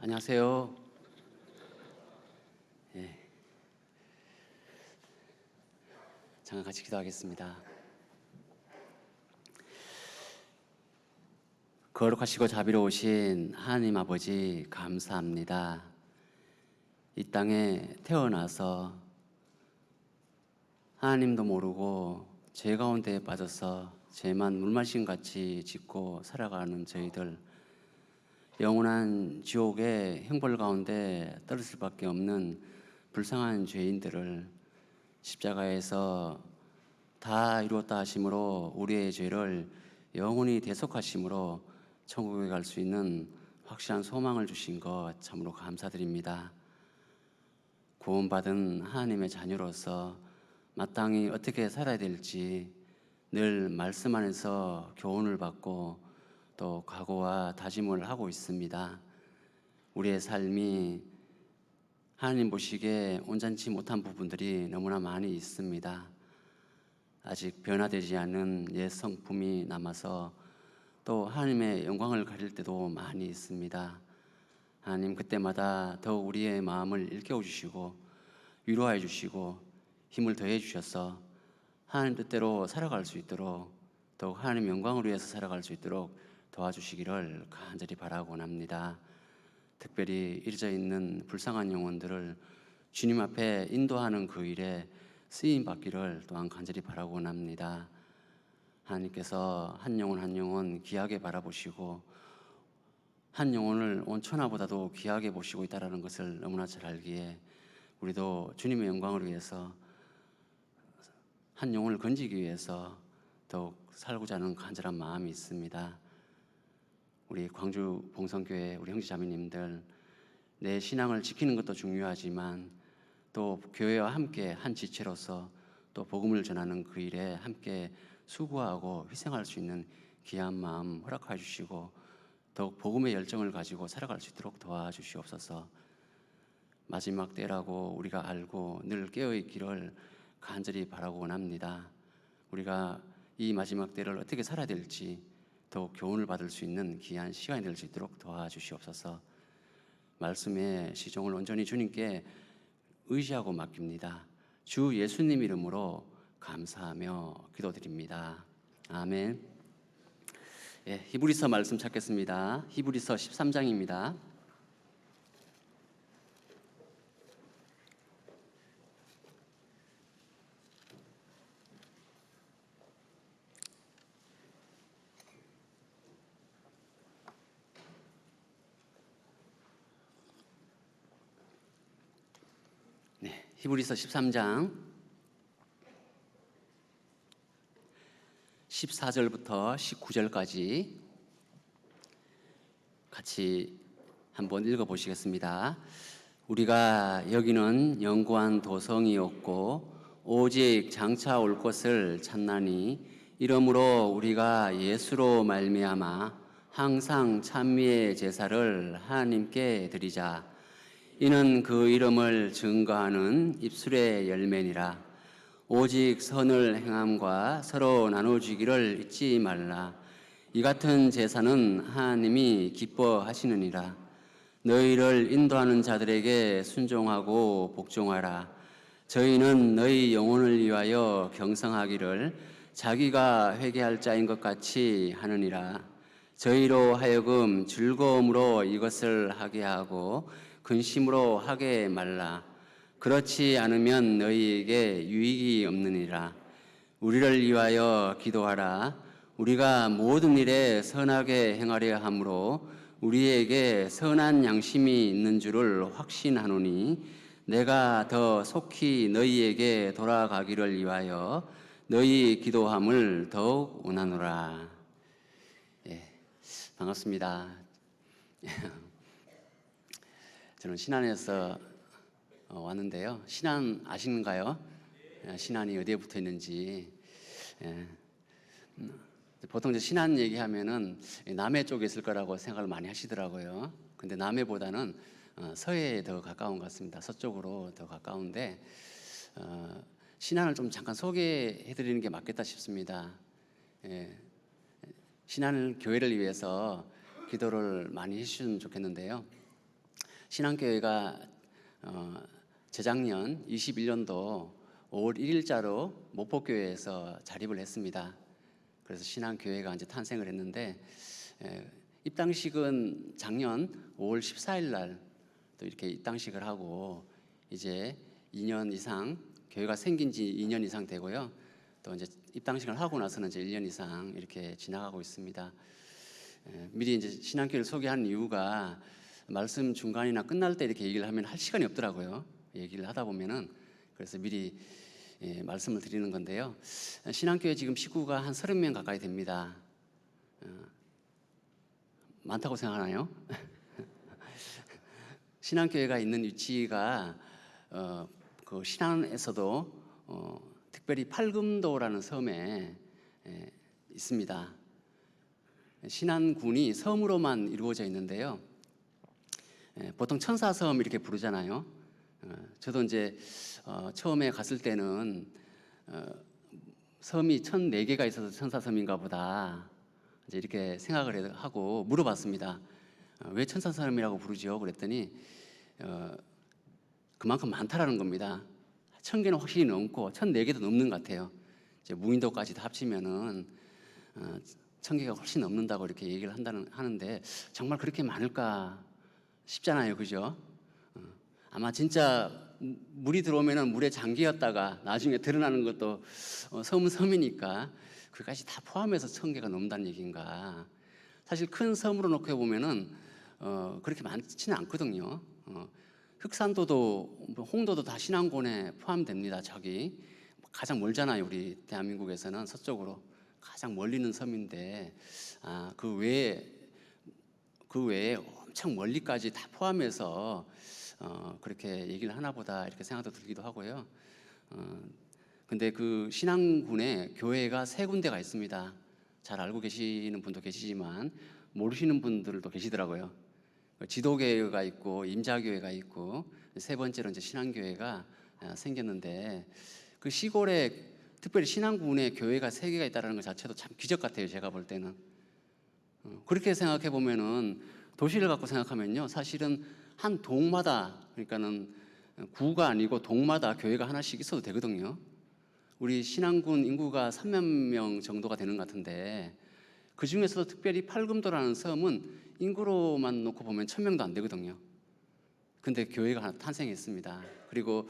안녕하세요. 예, 잠깐 같이 기도하겠습니다. 거룩하시고 자비로우신 하나님 아버지 감사합니다. 이 땅에 태어나서 하나님도 모르고 죄 가운데 빠져서 죄만 물마신같이 짓고 살아가는 저희들, 영원한 지옥의 형벌 가운데 떨어질 수밖에 없는 불쌍한 죄인들을 십자가에서 다 이루었다 하심으로 우리의 죄를 영원히 대속하심으로 천국에 갈 수 있는 확실한 소망을 주신 것 참으로 감사드립니다. 구원받은 하나님의 자녀로서 마땅히 어떻게 살아야 될지 늘 말씀 안에서 교훈을 받고 또 각오와 다짐을 하고 있습니다. 우리의 삶이 하나님 보시기에 온전치 못한 부분들이 너무나 많이 있습니다. 아직 변화되지 않은 옛 성품이 남아서 또 하나님의 영광을 가릴 때도 많이 있습니다. 하나님 그때마다 더욱 우리의 마음을 일깨워 주시고 위로해 주시고 힘을 더해 주셔서 하나님 뜻대로 살아갈 수 있도록 더욱 하나님 영광을 위해서 살아갈 수 있도록 도와주시기를 간절히 바라곤 합니다. 특별히 잊어져 있는 불쌍한 영혼들을 주님 앞에 인도하는 그 일에 쓰임 받기를 또한 간절히 바라곤 합니다. 하나님께서 한 영혼 한 영혼 귀하게 바라보시고 한 영혼을 온 천하보다도 귀하게 보시고 있다는 것을 너무나 잘 알기에 우리도 주님의 영광을 위해서 한 영혼을 건지기 위해서 더욱 살고자 하는 간절한 마음이 있습니다. 우리 광주 봉성교회 우리 형제자매님들, 내 신앙을 지키는 것도 중요하지만 또 교회와 함께 한 지체로서 또 복음을 전하는 그 일에 함께 수고하고 희생할 수 있는 귀한 마음 허락해 주시고 더욱 복음의 열정을 가지고 살아갈 수 있도록 도와주시옵소서. 마지막 때라고 우리가 알고 늘 깨어있기를 간절히 바라고 합니다. 우리가 이 마지막 때를 어떻게 살아야 될지 더욱 교훈을 받을 수 있는 귀한 시간이 될 수 있도록 도와주시옵소서. 말씀의 시종을 온전히 주님께 의지하고 맡깁니다. 주 예수님 이름으로 감사하며 기도드립니다. 아멘. 예, 히브리서 말씀 찾겠습니다. 히브리서 13장입니다. 네, 히브리서 13장 14절부터 19절까지 같이 한번 읽어보시겠습니다. 우리가 여기는 영구한 도성이 없고 오직 장차 올 것을 찾나니 이러므로 우리가 예수로 말미암아 항상 찬미의 제사를 하나님께 드리자. 이는 그 이름을 증거하는 입술의 열매니라. 오직 선을 행함과 서로 나눠주기를 잊지 말라. 이 같은 제사는 하나님이 기뻐하시느니라. 너희를 인도하는 자들에게 순종하고 복종하라. 저희는 너희 영혼을 위하여 경성하기를 자기가 회개할 자인 것 같이 하느니라. 저희로 하여금 즐거움으로 이것을 하게 하고 근심으로 하게 말라. 그렇지 않으면 너희에게 유익이 없느니라. 우리를 위하여 기도하라. 우리가 모든 일에 선하게 행하려 함으로 우리에게 선한 양심이 있는 줄을 확신하노니 내가 더 속히 너희에게 돌아가기를 위하여 너희 기도함을 더욱 원하노라. 예, 반갑습니다. 저는 신안에서 왔는데요. 신안 아시는가요? 신안이 어디에 붙어 있는지. 보통 이제 신안 얘기하면은 남해 쪽에 있을 거라고 생각을 많이 하시더라고요. 근데 남해보다는 서해에 더 가까운 것 같습니다. 서쪽으로 더 가까운데 신안을 좀 잠깐 소개해 드리는 게 맞겠다 싶습니다. 신안 교회를 위해서 기도를 많이 해주시면 좋겠는데요. 신앙교회가 재작년 21년도 5월 1일자로 목포교회에서 자립을 했습니다. 그래서 신앙교회가 이제 탄생을 했는데 입당식은 작년 5월 14일 날 또 이렇게 입당식을 하고 이제 2년 이상 교회가 생긴 지 2년 이상 되고요. 또 이제 입당식을 하고 나서는 이제 1년 이상 이렇게 지나가고 있습니다. 미리 이제 신앙교회를 소개하는 이유가 말씀 중간이나 끝날 때 이렇게 얘기를 하면 할 시간이 없더라고요. 얘기를 하다 보면은. 그래서 미리 말씀을 드리는 건데요. 신앙교회 지금 식구가 한 30명 가까이 됩니다. 많다고 생각하나요? 신앙교회가 있는 위치가 그 신안에서도 특별히 팔금도라는 섬에 있습니다. 신안군이 섬으로만 이루어져 있는데요. 보통 천사섬 이렇게 부르잖아요. 저도 이제 처음에 갔을 때는 섬이 1,004개가 있어서 천사섬인가 보다 이제 이렇게 생각을 하고 물어봤습니다. 왜 천사섬이라고 부르죠? 그랬더니 그만큼 많다라는 겁니다. 1,000개는 확실히 넘고 1,004개도 넘는 것 같아요. 이제 무인도까지 다 합치면은 1,000개가 훨씬 넘는다고 이렇게 얘기를 하는데 정말 그렇게 많을까 싶잖아요, 그죠? 아마 진짜 물이 들어오면은 물에 잠기었다가 나중에 드러나는 것도 섬은 섬이니까 그까지 다 포함해서 1,000개가 넘는다는 얘기인가? 사실 큰 섬으로 놓고 보면은 그렇게 많지는 않거든요. 흑산도도 홍도도 다 신안군에 포함됩니다. 저기 가장 멀잖아요. 우리 대한민국에서는 서쪽으로 가장 멀리 있는 섬인데 그 외에 엄청 멀리까지 다 포함해서 그렇게 얘기를 하나 보다 이렇게 생각도 들기도 하고요. 근데 그 신안군에 교회가 3군데가 있습니다. 잘 알고 계시는 분도 계시지만 모르시는 분들도 계시더라고요. 지도교회가 있고 임자교회가 있고 세 번째로 이제 신안교회가 생겼는데 그 시골에 특별히 신안군에 교회가 3개가 있다는 것 자체도 참 기적 같아요. 제가 볼 때는 그렇게 생각해 보면은 도시를 갖고 생각하면요, 사실은 한 동마다 그러니까는 구가 아니고 동마다 교회가 하나씩 있어도 되거든요. 우리 신안군 인구가 3만 명 정도가 되는 것 같은데 그 중에서도 특별히 팔금도라는 섬은 인구로만 놓고 보면 1,000명도 안 되거든요. 근데 교회가 하나 탄생했습니다. 그리고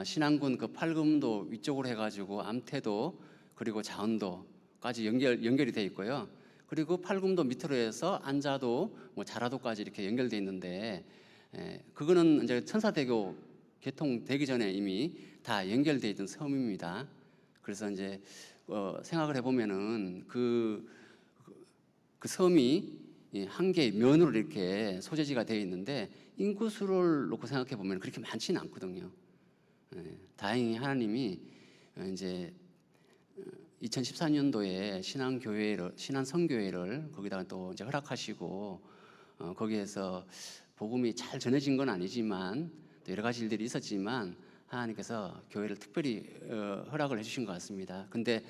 신안군 그 팔금도 위쪽으로 해가지고 암태도 그리고 자원도까지 연결이 돼 있고요. 그리고 팔금도 밑으로 해서 안자도 뭐 자라도까지 이렇게 연결돼 있는데 그거는 이제 천사대교 개통되기 전에 이미 다 연결돼 있던 섬입니다. 그래서 이제 생각을 해보면은 그 섬이 한 개의 면으로 이렇게 소재지가 되어 있는데 인구수를 놓고 생각해 보면 그렇게 많지는 않거든요. 다행히 하나님이 이제 2014년도에 신안성교회를 거기다가 또 이제 허락하시고 거기에서 복음이 잘 전해진 건 아니지만 또 여러 가지 일들이 있었지만 하나님께서 교회를 특별히 허락을 해주신 것 같습니다. 근데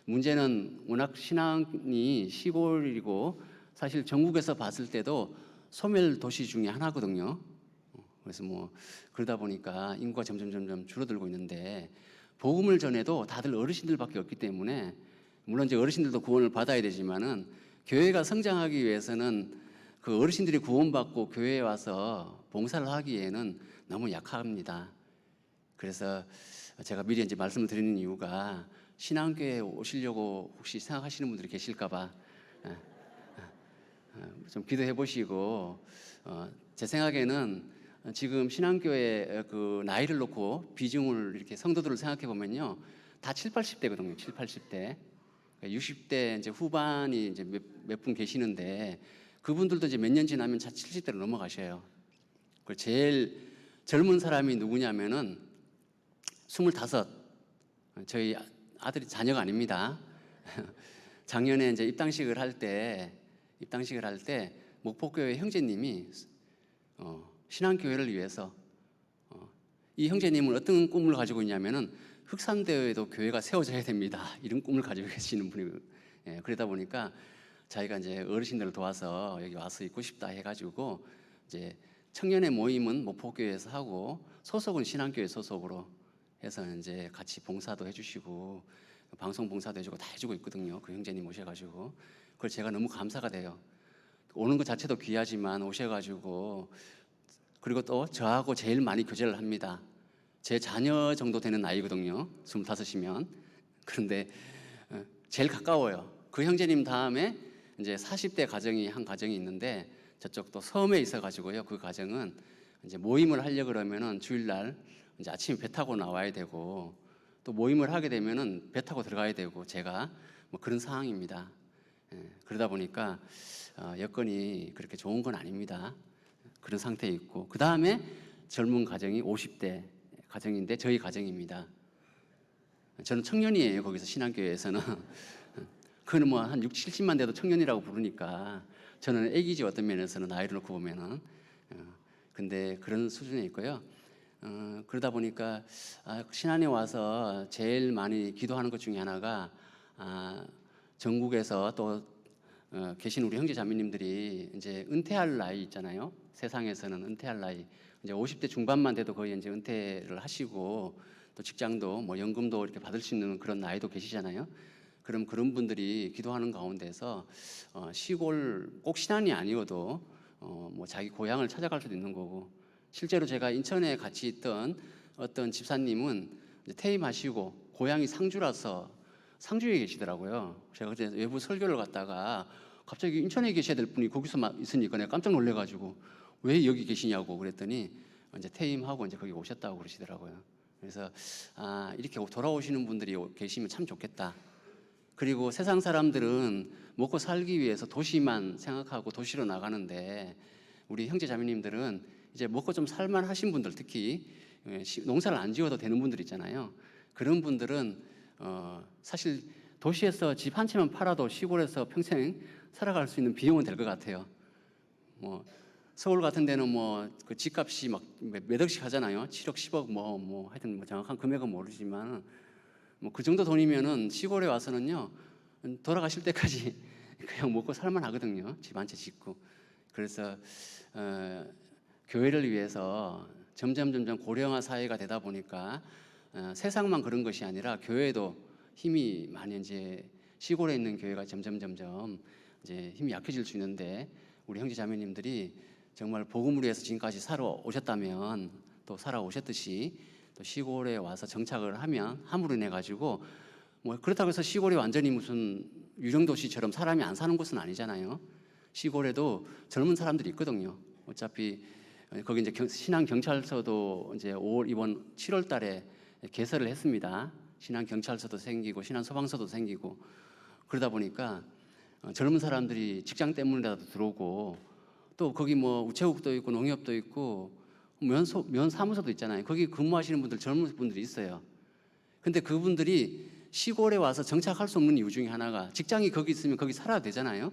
문제는 워낙 신안이 시골이고 사실 전국에서 봤을 때도 소멸 도시 중에 하나거든요. 그래서 뭐 그러다 보니까 인구가 점점 줄어들고 있는데 복음을 전해도 다들 어르신들밖에 없기 때문에 물론 이제 어르신들도 구원을 받아야 되지만은 교회가 성장하기 위해서는 그 어르신들이 구원받고 교회에 와서 봉사를 하기에는 너무 약합니다. 그래서 제가 미리 이제 말씀을 드리는 이유가 신앙교회에 오시려고 혹시 생각하시는 분들이 계실까봐 좀 기도해 보시고 제 생각에는 지금 신앙교회 그 나이를 놓고 비중을 이렇게 성도들을 생각해 보면요 다 7, 80대거든요. 7, 80대 60대 이제 후반이 이제 몇 분 계시는데 그분들도 이제 몇 년 지나면 70대로 넘어가셔요. 그 제일 젊은 사람이 누구냐면은 25. 저희 아들이 자녀가 아닙니다. 작년에 이제 입당식을 할 때 목포교회 형제님이 신앙교회를 위해서 이 형제님은 어떤 꿈을 가지고 있냐면은 흑산대에도 교회가 세워져야 됩니다. 이런 꿈을 가지고 계시는 분이고 그러다 보니까 자기가 이제 어르신들을 도와서 여기 와서 있고 싶다 해가지고 이제 청년의 모임은 목포교회에서 하고 소속은 신앙교회 소속으로 해서 이제 같이 봉사도 해주시고 방송 봉사도 해주고 다 해주고 있거든요. 그 형제님 오셔가지고 그걸 제가 너무 감사가 돼요. 오는 것 자체도 귀하지만 오셔가지고 그리고 또 저하고 제일 많이 교제를 합니다. 제 자녀 정도 되는 나이거든요. 25이면. 그런데 제일 가까워요. 그 형제님 다음에 이제 40대 가정이 한 가정이 있는데 저쪽 또 섬에 있어가지고요. 그 가정은 이제 모임을 하려 그러면은 주일날 이제 아침에 배 타고 나와야 되고 또 모임을 하게 되면은 배 타고 들어가야 되고 제가 뭐 그런 상황입니다. 그러다 보니까 여건이 그렇게 좋은 건 아닙니다. 그런 상태에 있고 그 다음에 젊은 가정이 50대 가정인데 저희 가정입니다. 저는 청년이에요. 거기서 신앙교회에서는 그는 뭐 한 6, 70만 돼도 청년이라고 부르니까 저는 애기지 어떤 면에서는 나이를 놓고 보면은 근데 그런 수준에 있고요. 그러다 보니까 신안에 와서 제일 많이 기도하는 것 중에 하나가 전국에서 또 계신 우리 형제 자매님들이 이제 은퇴할 나이 있잖아요. 세상에서는 은퇴할 나이 이제 50대 중반만 돼도 거의 이제 은퇴를 하시고 또 직장도 뭐 연금도 이렇게 받을 수 있는 그런 나이도 계시잖아요. 그럼 그런 분들이 기도하는 가운데서 시골 꼭 신안이 아니어도 뭐 자기 고향을 찾아갈 수도 있는 거고 실제로 제가 인천에 같이 있던 어떤 집사님은 이제 퇴임하시고 고향이 상주라서 상주에 계시더라고요. 제가 그때 외부 설교를 갔다가 갑자기 인천에 계셔야 될 분이 거기서 막 있으니까 내가 깜짝 놀래가지고 왜 여기 계시냐고 그랬더니 이제 퇴임하고 이제 거기 오셨다고 그러시더라고요. 그래서 이렇게 돌아오시는 분들이 계시면 참 좋겠다. 그리고 세상 사람들은 먹고 살기 위해서 도시만 생각하고 도시로 나가는데 우리 형제 자매님들은 이제 먹고 좀 살만 하신 분들 특히 농사를 안 지어도 되는 분들 있잖아요. 그런 분들은 사실 도시에서 집 한 채만 팔아도 시골에서 평생 살아갈 수 있는 비용은 될 것 같아요. 뭐 서울 같은 데는 뭐 그 집값이 막 몇 억씩 하잖아요. 7억, 10억 뭐 하여튼 뭐 정확한 금액은 모르지만 뭐 그 정도 돈이면은 시골에 와서는요 돌아가실 때까지 그냥 먹고 살만 하거든요. 집 한 채 짓고. 그래서 교회를 위해서 점점 고령화 사회가 되다 보니까 세상만 그런 것이 아니라 교회도 힘이 많이 이제 시골에 있는 교회가 점점 이제 힘이 약해질 수 있는데 우리 형제 자매님들이 정말 복음을 위해서 지금까지 살아오셨다면 또 살아오셨듯이 또 시골에 와서 정착을 하면 함으로 인해 가지고 뭐 그렇다고 해서 시골이 완전히 무슨 유령 도시처럼 사람이 안 사는 곳은 아니잖아요. 시골에도 젊은 사람들이 있거든요. 어차피 거기 이제 신안 경찰서도 이제 5월 이번 7월 달에 개설을 했습니다. 신안 경찰서도 생기고 신안 소방서도 생기고 그러다 보니까 젊은 사람들이 직장 때문이라도 들어오고 또 거기 뭐 우체국도 있고 농협도 있고 면 사무소도 있잖아요. 거기 근무하시는 분들 젊은 분들이 있어요. 근데 그분들이 시골에 와서 정착할 수 없는 이유 중에 하나가 직장이 거기 있으면 거기 살아야 되잖아요.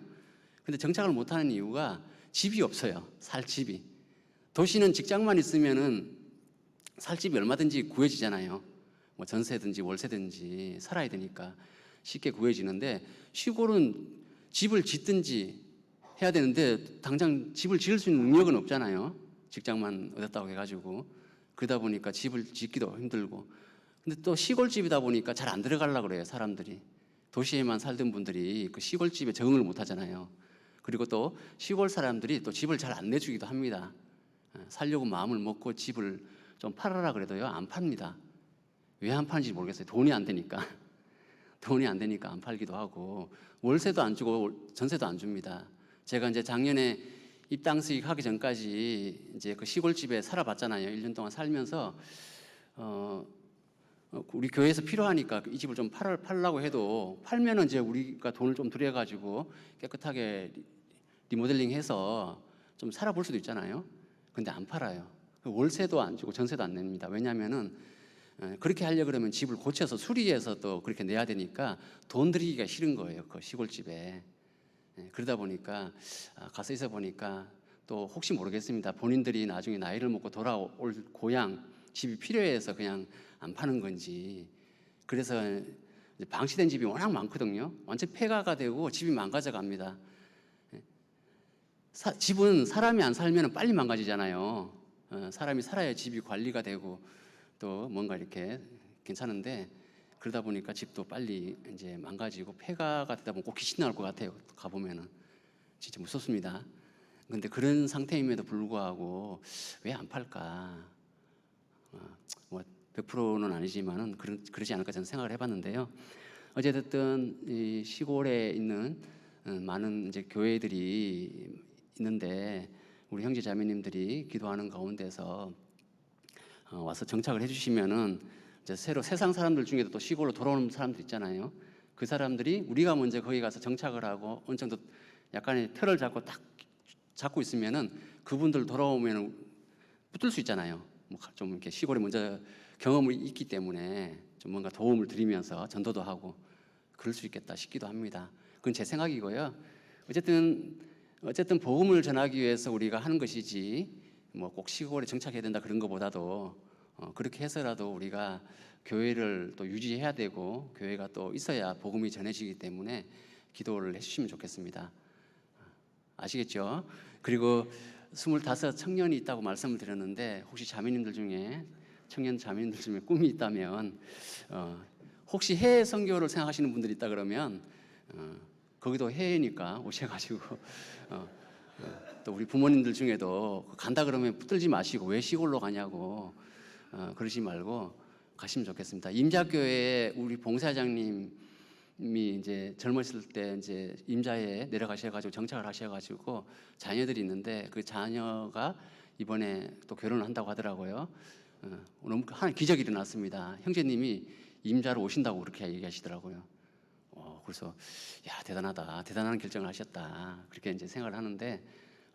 근데 정착을 못하는 이유가 집이 없어요. 살 집이. 도시는 직장만 있으면은 살 집이 얼마든지 구해지잖아요. 뭐 전세든지 월세든지 살아야 되니까 쉽게 구해지는데 시골은 집을 짓든지 해야 되는데 당장 집을 지을 수 있는 능력은 없잖아요. 직장만 얻었다고 해가지고 그러다 보니까 집을 짓기도 힘들고 근데 또 시골집이다 보니까 잘 안 들어가려고 그래요. 사람들이 도시에만 살던 분들이 그 시골집에 적응을 못 하잖아요. 그리고 또 시골 사람들이 또 집을 잘 안 내주기도 합니다. 살려고 마음을 먹고 집을 좀 팔아라 그래도요 안 팝니다. 왜 안 파는지 모르겠어요. 돈이 안 되니까 돈이 안 되니까 안 팔기도 하고 월세도 안 주고 전세도 안 줍니다. 제가 이제 작년에 입당수익 하기 전까지 이제 그 시골집에 살아봤잖아요. 1년 동안 살면서 우리 교회에서 필요하니까 이 집을 좀 팔라고 해도 팔면은 이제 우리가 돈을 좀 들여가지고 깨끗하게 리모델링해서 좀 살아볼 수도 있잖아요. 근데 안 팔아요. 월세도 안 주고 전세도 안 냅니다. 왜냐하면은 그렇게 하려 그러면 집을 고쳐서 수리해서 또 그렇게 내야 되니까 돈 들이기가 싫은 거예요. 그 시골집에. 그러다 보니까 가서 있어 보니까 또 혹시 모르겠습니다. 본인들이 나중에 나이를 먹고 돌아올 고향 집이 필요해서 그냥 안 파는 건지. 그래서 방치된 집이 워낙 많거든요. 완전 폐가가 되고 집이 망가져 갑니다. 집은 사람이 안 살면 빨리 망가지잖아요. 사람이 살아야 집이 관리가 되고 또 뭔가 이렇게 괜찮은데, 그러다 보니까 집도 빨리 이제 망가지고 폐가가 되다 보면 꼭 귀신 나올 것 같아요. 가보면은 진짜 무섭습니다. 근데 그런 상태임에도 불구하고 왜 안 팔까? 뭐 100%는 아니지만은 그러지 않을까 저는 생각을 해봤는데요. 어쨌든 이 시골에 있는 많은 이제 교회들이 있는데, 우리 형제 자매님들이 기도하는 가운데서 와서 정착을 해주시면은 이제 새로 세상 사람들 중에도 또 시골로 돌아오는 사람들 있잖아요. 그 사람들이 우리가 먼저 거기 가서 정착을 하고 어느 정도 약간의 틀을 잡고 딱 잡고 있으면은 그분들 돌아오면은 붙을 수 있잖아요. 뭐 좀 이렇게 시골에 먼저 경험이 있기 때문에 좀 뭔가 도움을 드리면서 전도도 하고 그럴 수 있겠다 싶기도 합니다. 그건 제 생각이고요. 어쨌든 복음을 전하기 위해서 우리가 하는 것이지 뭐 꼭 시골에 정착해야 된다 그런 것보다도 그렇게 해서라도 우리가 교회를 또 유지해야 되고 교회가 또 있어야 복음이 전해지기 때문에 기도를 해주시면 좋겠습니다. 아시겠죠? 그리고 25 청년이 있다고 말씀을 드렸는데, 혹시 자매님들 중에 청년 자매님들 중에 꿈이 있다면 혹시 해외 선교를 생각하시는 분들이 있다 그러면 거기도 해외니까 오셔가지고 또 우리 부모님들 중에도 간다 그러면 붙들지 마시고 왜 시골로 가냐고 그러지 말고 가시면 좋겠습니다. 임자교회에 우리 봉사장님이 이제 젊었을 때 이제 임자에 내려가셔가지고 정착을 하셔가지고 자녀들이 있는데, 그 자녀가 이번에 또 결혼을 한다고 하더라고요. 너무 한 기적이 일어났습니다. 형제님이 임자로 오신다고 그렇게 얘기하시더라고요. 그래서 야, 대단하다, 대단한 결정을 하셨다, 그렇게 이제 생각을 하는데,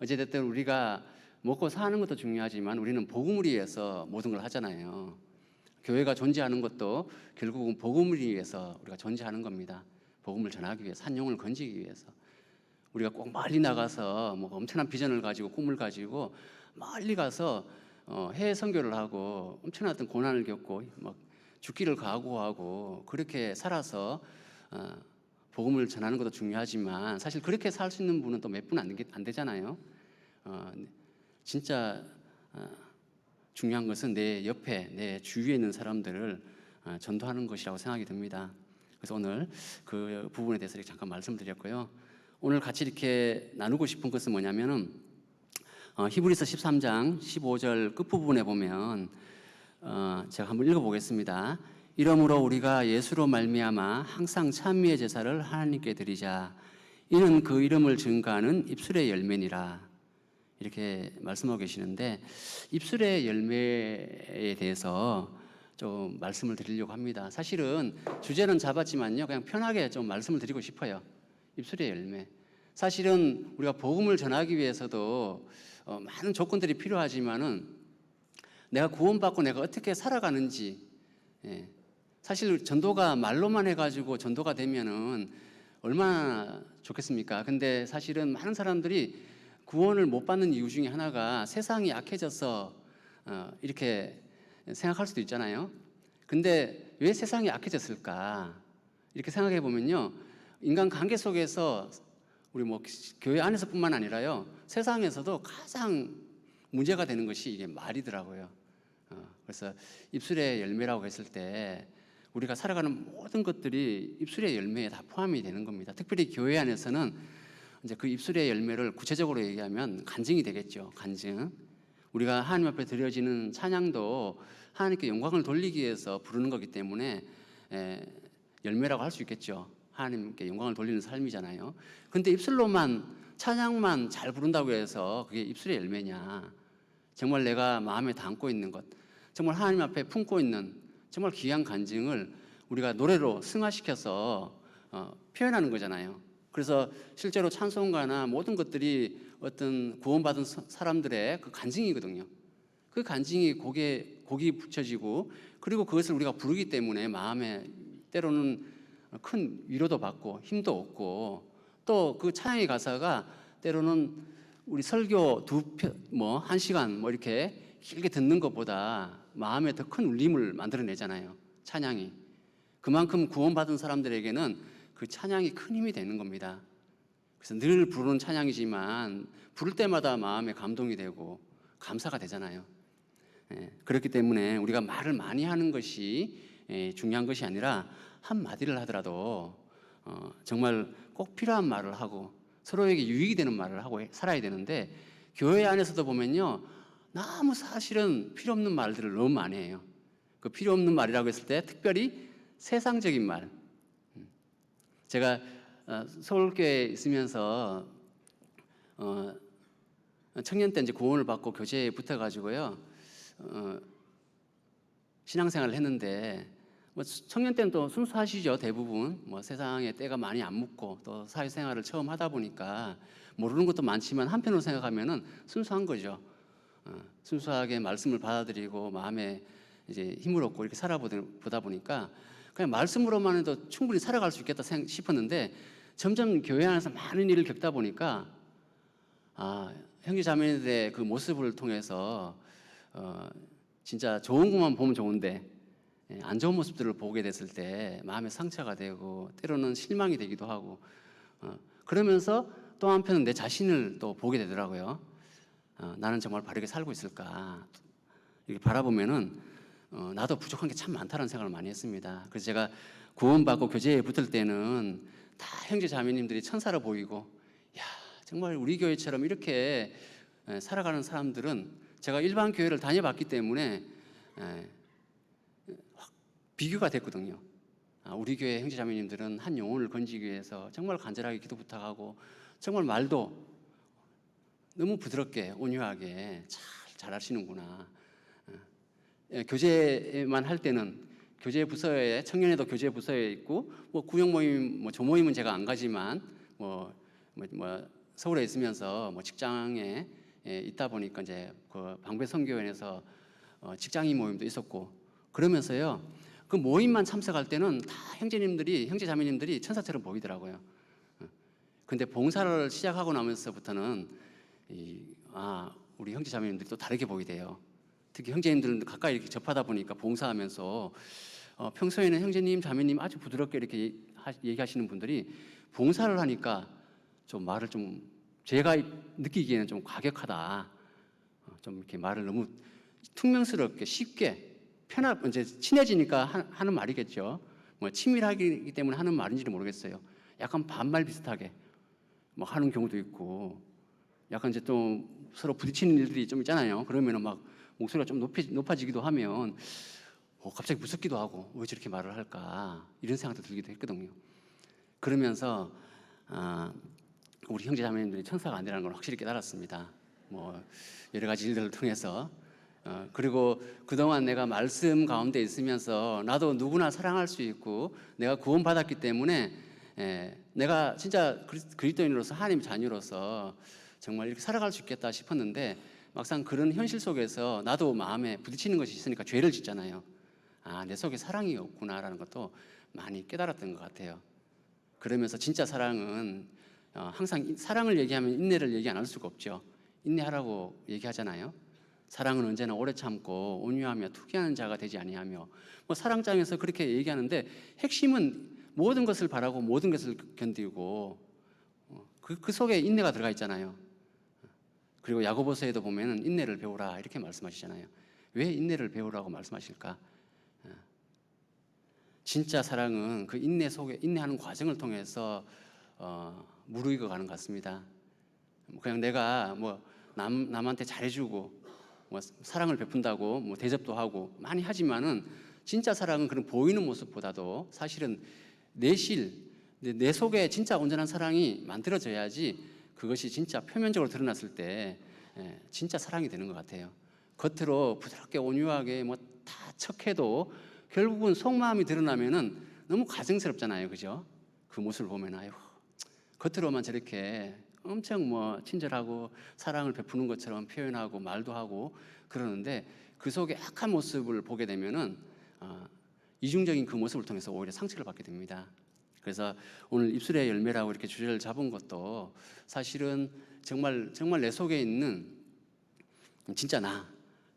어쨌든 우리가 먹고 사는 것도 중요하지만 우리는 복음을 위해서 모든 걸 하잖아요. 교회가 존재하는 것도 결국은 복음을 위해서 우리가 존재하는 겁니다. 복음을 전하기 위해서, 한 영혼을 건지기 위해서. 우리가 꼭 멀리 나가서 뭐 엄청난 비전을 가지고 꿈을 가지고 멀리 가서 해외 선교를 하고 엄청난 어떤 고난을 겪고 막 죽기를 각오하고 그렇게 살아서 복음을 전하는 것도 중요하지만, 사실 그렇게 살 수 있는 분은 또 몇 분 안 되잖아요. 진짜 중요한 것은 내 옆에, 내 주위에 있는 사람들을 전도하는 것이라고 생각이 듭니다. 그래서 오늘 그 부분에 대해서 이렇게 잠깐 말씀드렸고요. 오늘 같이 이렇게 나누고 싶은 것은 뭐냐면은 히브리서 13장 15절 끝부분에 보면 제가 한번 읽어보겠습니다. 이러므로 우리가 예수로 말미암아 항상 찬미의 제사를 하나님께 드리자. 이는 그 이름을 증거하는 입술의 열매니라. 이렇게 말씀하고 계시는데, 입술의 열매에 대해서 좀 말씀을 드리려고 합니다. 사실은 주제는 잡았지만요, 그냥 편하게 좀 말씀을 드리고 싶어요. 입술의 열매. 사실은 우리가 복음을 전하기 위해서도 많은 조건들이 필요하지만은 내가 구원받고 내가 어떻게 살아가는지, 사실 전도가 말로만 해가지고 전도가 되면은 얼마나 좋겠습니까? 근데 사실은 많은 사람들이 구원을 못 받는 이유 중에 하나가 세상이 약해져서 이렇게 생각할 수도 있잖아요. 근데 왜 세상이 약해졌을까? 이렇게 생각해 보면요, 인간 관계 속에서 우리 뭐 교회 안에서뿐만 아니라요, 세상에서도 가장 문제가 되는 것이 이게 말이더라고요. 그래서 입술의 열매라고 했을 때 우리가 살아가는 모든 것들이 입술의 열매에 다 포함이 되는 겁니다. 특별히 교회 안에서는 이제 그 입술의 열매를 구체적으로 얘기하면 간증이 되겠죠. 간증. 우리가 하나님 앞에 드려지는 찬양도 하나님께 영광을 돌리기 위해서 부르는 거기 때문에 열매라고 할 수 있겠죠. 하나님께 영광을 돌리는 삶이잖아요. 근데 입술로만 찬양만 잘 부른다고 해서 그게 입술의 열매냐? 정말 내가 마음에 담고 있는 것, 정말 하나님 앞에 품고 있는 정말 귀한 간증을 우리가 노래로 승화시켜서 표현하는 거잖아요. 그래서 실제로 찬송가나 모든 것들이 어떤 구원받은 사람들의 그 간증이거든요. 그 간증이 곡이 붙여지고, 그리고 그것을 우리가 부르기 때문에 마음에 때로는 큰 위로도 받고 힘도 얻고, 또 그 찬양의 가사가 때로는 우리 설교 1시간 이렇게 길게 듣는 것보다 마음에 더 큰 울림을 만들어내잖아요. 찬양이. 그만큼 구원받은 사람들에게는 그 찬양이 큰 힘이 되는 겁니다. 그래서 늘 부르는 찬양이지만 부를 때마다 마음에 감동이 되고 감사가 되잖아요. 그렇기 때문에 우리가 말을 많이 하는 것이 중요한 것이 아니라 한 마디를 하더라도 정말 꼭 필요한 말을 하고 서로에게 유익이 되는 말을 하고 살아야 되는데, 교회 안에서도 보면요, 너무 사실은 필요 없는 말들을 너무 많이 해요. 그 필요 없는 말이라고 했을 때 특별히 세상적인 말. 제가 서울교회에 있으면서 청년 때 이제 구원을 받고 교제에 붙어가지고요, 신앙생활을 했는데, 뭐 청년 때는 또 순수하시죠, 대부분. 뭐 세상에 때가 많이 안 묻고 또 사회생활을 처음 하다 보니까 모르는 것도 많지만 한편으로 생각하면은 순수한 거죠. 순수하게 말씀을 받아들이고 마음에 이제 힘을 얻고 이렇게 살아보다 보니까 그냥 말씀으로만 해도 충분히 살아갈 수 있겠다 싶었는데, 점점 교회 안에서 많은 일을 겪다 보니까 형제 자매들의 그 모습을 통해서 진짜 좋은 것만 보면 좋은데 안 좋은 모습들을 보게 됐을 때 마음에 상처가 되고 때로는 실망이 되기도 하고, 그러면서 또 한편은 내 자신을 또 보게 되더라고요. 나는 정말 바르게 살고 있을까 이렇게 바라보면은 나도 부족한 게 참 많다는 생각을 많이 했습니다. 그래서 제가 구원받고 교제에 붙을 때는 다 형제 자매님들이 천사로 보이고, 야, 정말 우리 교회처럼 이렇게 살아가는 사람들은, 제가 일반 교회를 다녀봤기 때문에 비교가 됐거든요. 우리 교회 형제 자매님들은 한 영혼을 건지기 위해서 정말 간절하게 기도 부탁하고 정말 말도 너무 부드럽게 온유하게 잘 하시는구나. 교제만 할 때는 교제 부서에, 청년회도 교제 부서에 있고, 뭐 구역 모임, 뭐 조모임은 제가 안 가지만 뭐 서울에 있으면서 뭐 직장에 있다 보니까 이제 그 방배선교원에서 직장인 모임도 있었고, 그러면서요, 그 모임만 참석할 때는 다 형제 자매님들이 천사처럼 보이더라고요. 근데 봉사를 시작하고 나면서부터는 우리 형제 자매님들이 또 다르게 보이대요. 특히 형제님들은 가까이 이렇게 접하다 보니까 봉사하면서 평소에는 형제님, 자매님 아주 부드럽게 이렇게 얘기하시는 분들이 봉사를 하니까 좀 말을 좀 제가 느끼기에는 좀 과격하다. 좀 이렇게 말을 너무 퉁명스럽게 쉽게 이제 친해지니까 하는 말이겠죠. 뭐 친밀하기 때문에 하는 말인지는 모르겠어요. 약간 반말 비슷하게 뭐 하는 경우도 있고, 약간 이제 또 서로 부딪히는 일들이 좀 있잖아요. 그러면은 막 목소리가 좀 높아지기도 하면 갑자기 무섭기도 하고, 왜 저렇게 말을 할까 이런 생각도 들기도 했거든요. 그러면서 우리 형제 자매님들이 천사가 아니라는 걸 확실히 깨달았습니다. 뭐 여러 가지 일들을 통해서. 그리고 그동안 내가 말씀 가운데 있으면서 나도 누구나 사랑할 수 있고 내가 구원받았기 때문에 내가 진짜 그리스도인으로서 하나님 자녀로서 정말 이렇게 살아갈 수 있겠다 싶었는데, 막상 그런 현실 속에서 나도 마음에 부딪히는 것이 있으니까 죄를 짓잖아요. 내 속에 사랑이 없구나라는 것도 많이 깨달았던 것 같아요. 그러면서 진짜 사랑은 항상 사랑을 얘기하면 인내를 얘기 안 할 수가 없죠. 인내하라고 얘기하잖아요. 사랑은 언제나 오래 참고 온유하며 투기하는 자가 되지 아니하며, 뭐 사랑장에서 그렇게 얘기하는데 핵심은 모든 것을 바라고 모든 것을 견디고 그 속에 인내가 들어가 있잖아요. 그리고 야고보서에도 보면은 인내를 배우라 이렇게 말씀하시잖아요. 왜 인내를 배우라고 말씀하실까? 진짜 사랑은 그 인내 속에, 인내하는 과정을 통해서 무르익어 가는 것 같습니다. 그냥 내가 뭐 남한테 잘해주고 뭐 사랑을 베푼다고 뭐 대접도 하고 많이 하지만은, 진짜 사랑은 그런 보이는 모습보다도 사실은 내 속에 진짜 온전한 사랑이 만들어져야지 그것이 진짜 표면적으로 드러났을 때 진짜 사랑이 되는 것 같아요. 겉으로 부드럽게 온유하게 뭐 다 척해도 결국은 속마음이 드러나면은 너무 가증스럽잖아요, 그죠? 그 모습을 보면 아유, 겉으로만 저렇게 엄청 뭐 친절하고 사랑을 베푸는 것처럼 표현하고 말도 하고 그러는데, 그 속에 악한 모습을 보게 되면은 이중적인 그 모습을 통해서 오히려 상처를 받게 됩니다. 그래서 오늘 입술의 열매라고 이렇게 주제를 잡은 것도 사실은 정말 내 속에 있는 진짜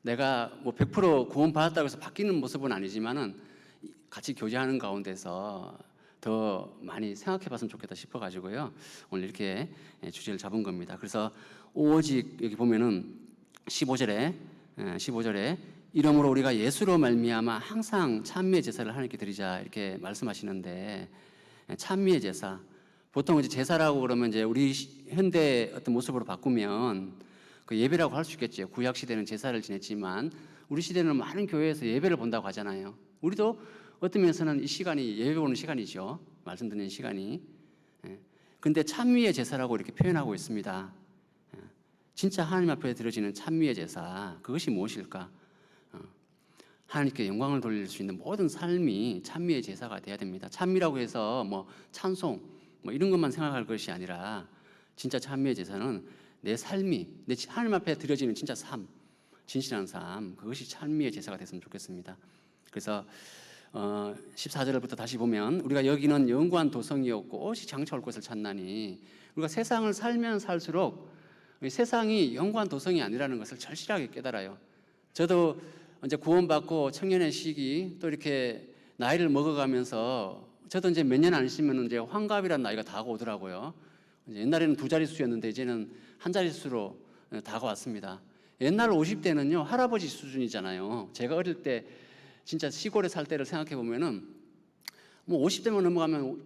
내가 뭐 100% 구원 받았다고 해서 바뀌는 모습은 아니지만은 같이 교제하는 가운데서 더 많이 생각해봤으면 좋겠다 싶어가지고요. 오늘 이렇게 주제를 잡은 겁니다. 그래서 오직 여기 보면은 15절에 이러므로 우리가 예수로 말미암아 항상 찬미의 제사를 하나님께 드리자 이렇게 말씀하시는데, 찬미의 제사, 보통 이제 제사라고 그러면 이제 우리 현대 어떤 모습으로 바꾸면 그 예배라고 할 수 있겠죠. 구약 시대는 제사를 지냈지만 우리 시대는 많은 교회에서 예배를 본다고 하잖아요. 우리도 어떤 면에서는 이 시간이 예배 보는 시간이죠. 말씀 듣는 시간이. 근데 찬미의 제사라고 이렇게 표현하고 있습니다. 진짜 하나님 앞에 드려지는 찬미의 제사, 그것이 무엇일까? 하나님께 영광을 돌릴 수 있는 모든 삶이 찬미의 제사가 돼야 됩니다. 찬미라고 해서 뭐 찬송 뭐 이런 것만 생각할 것이 아니라, 진짜 찬미의 제사는 내 삶이, 내 하나님 앞에 드려지는 진짜 삶, 진실한 삶, 그것이 찬미의 제사가 됐으면 좋겠습니다. 그래서 14절부터 다시 보면, 우리가 여기는 영구한 도성이었고 오직 장차 올 것을 찾나니, 우리가 세상을 살면 살수록 세상이 영구한 도성이 아니라는 것을 절실하게 깨달아요. 저도 이제 구원받고 청년의 시기, 또 이렇게 나이를 먹어가면서 저도 이제 몇 년 안 있으면 이제 환갑이라는 나이가 다가오더라고요. 이제 옛날에는 2자릿수였는데 이제는 1자릿수로 다가왔습니다. 옛날 50대는요 할아버지 수준이잖아요. 제가 어릴 때 진짜 시골에 살 때를 생각해 보면은 뭐 50대만 넘어가면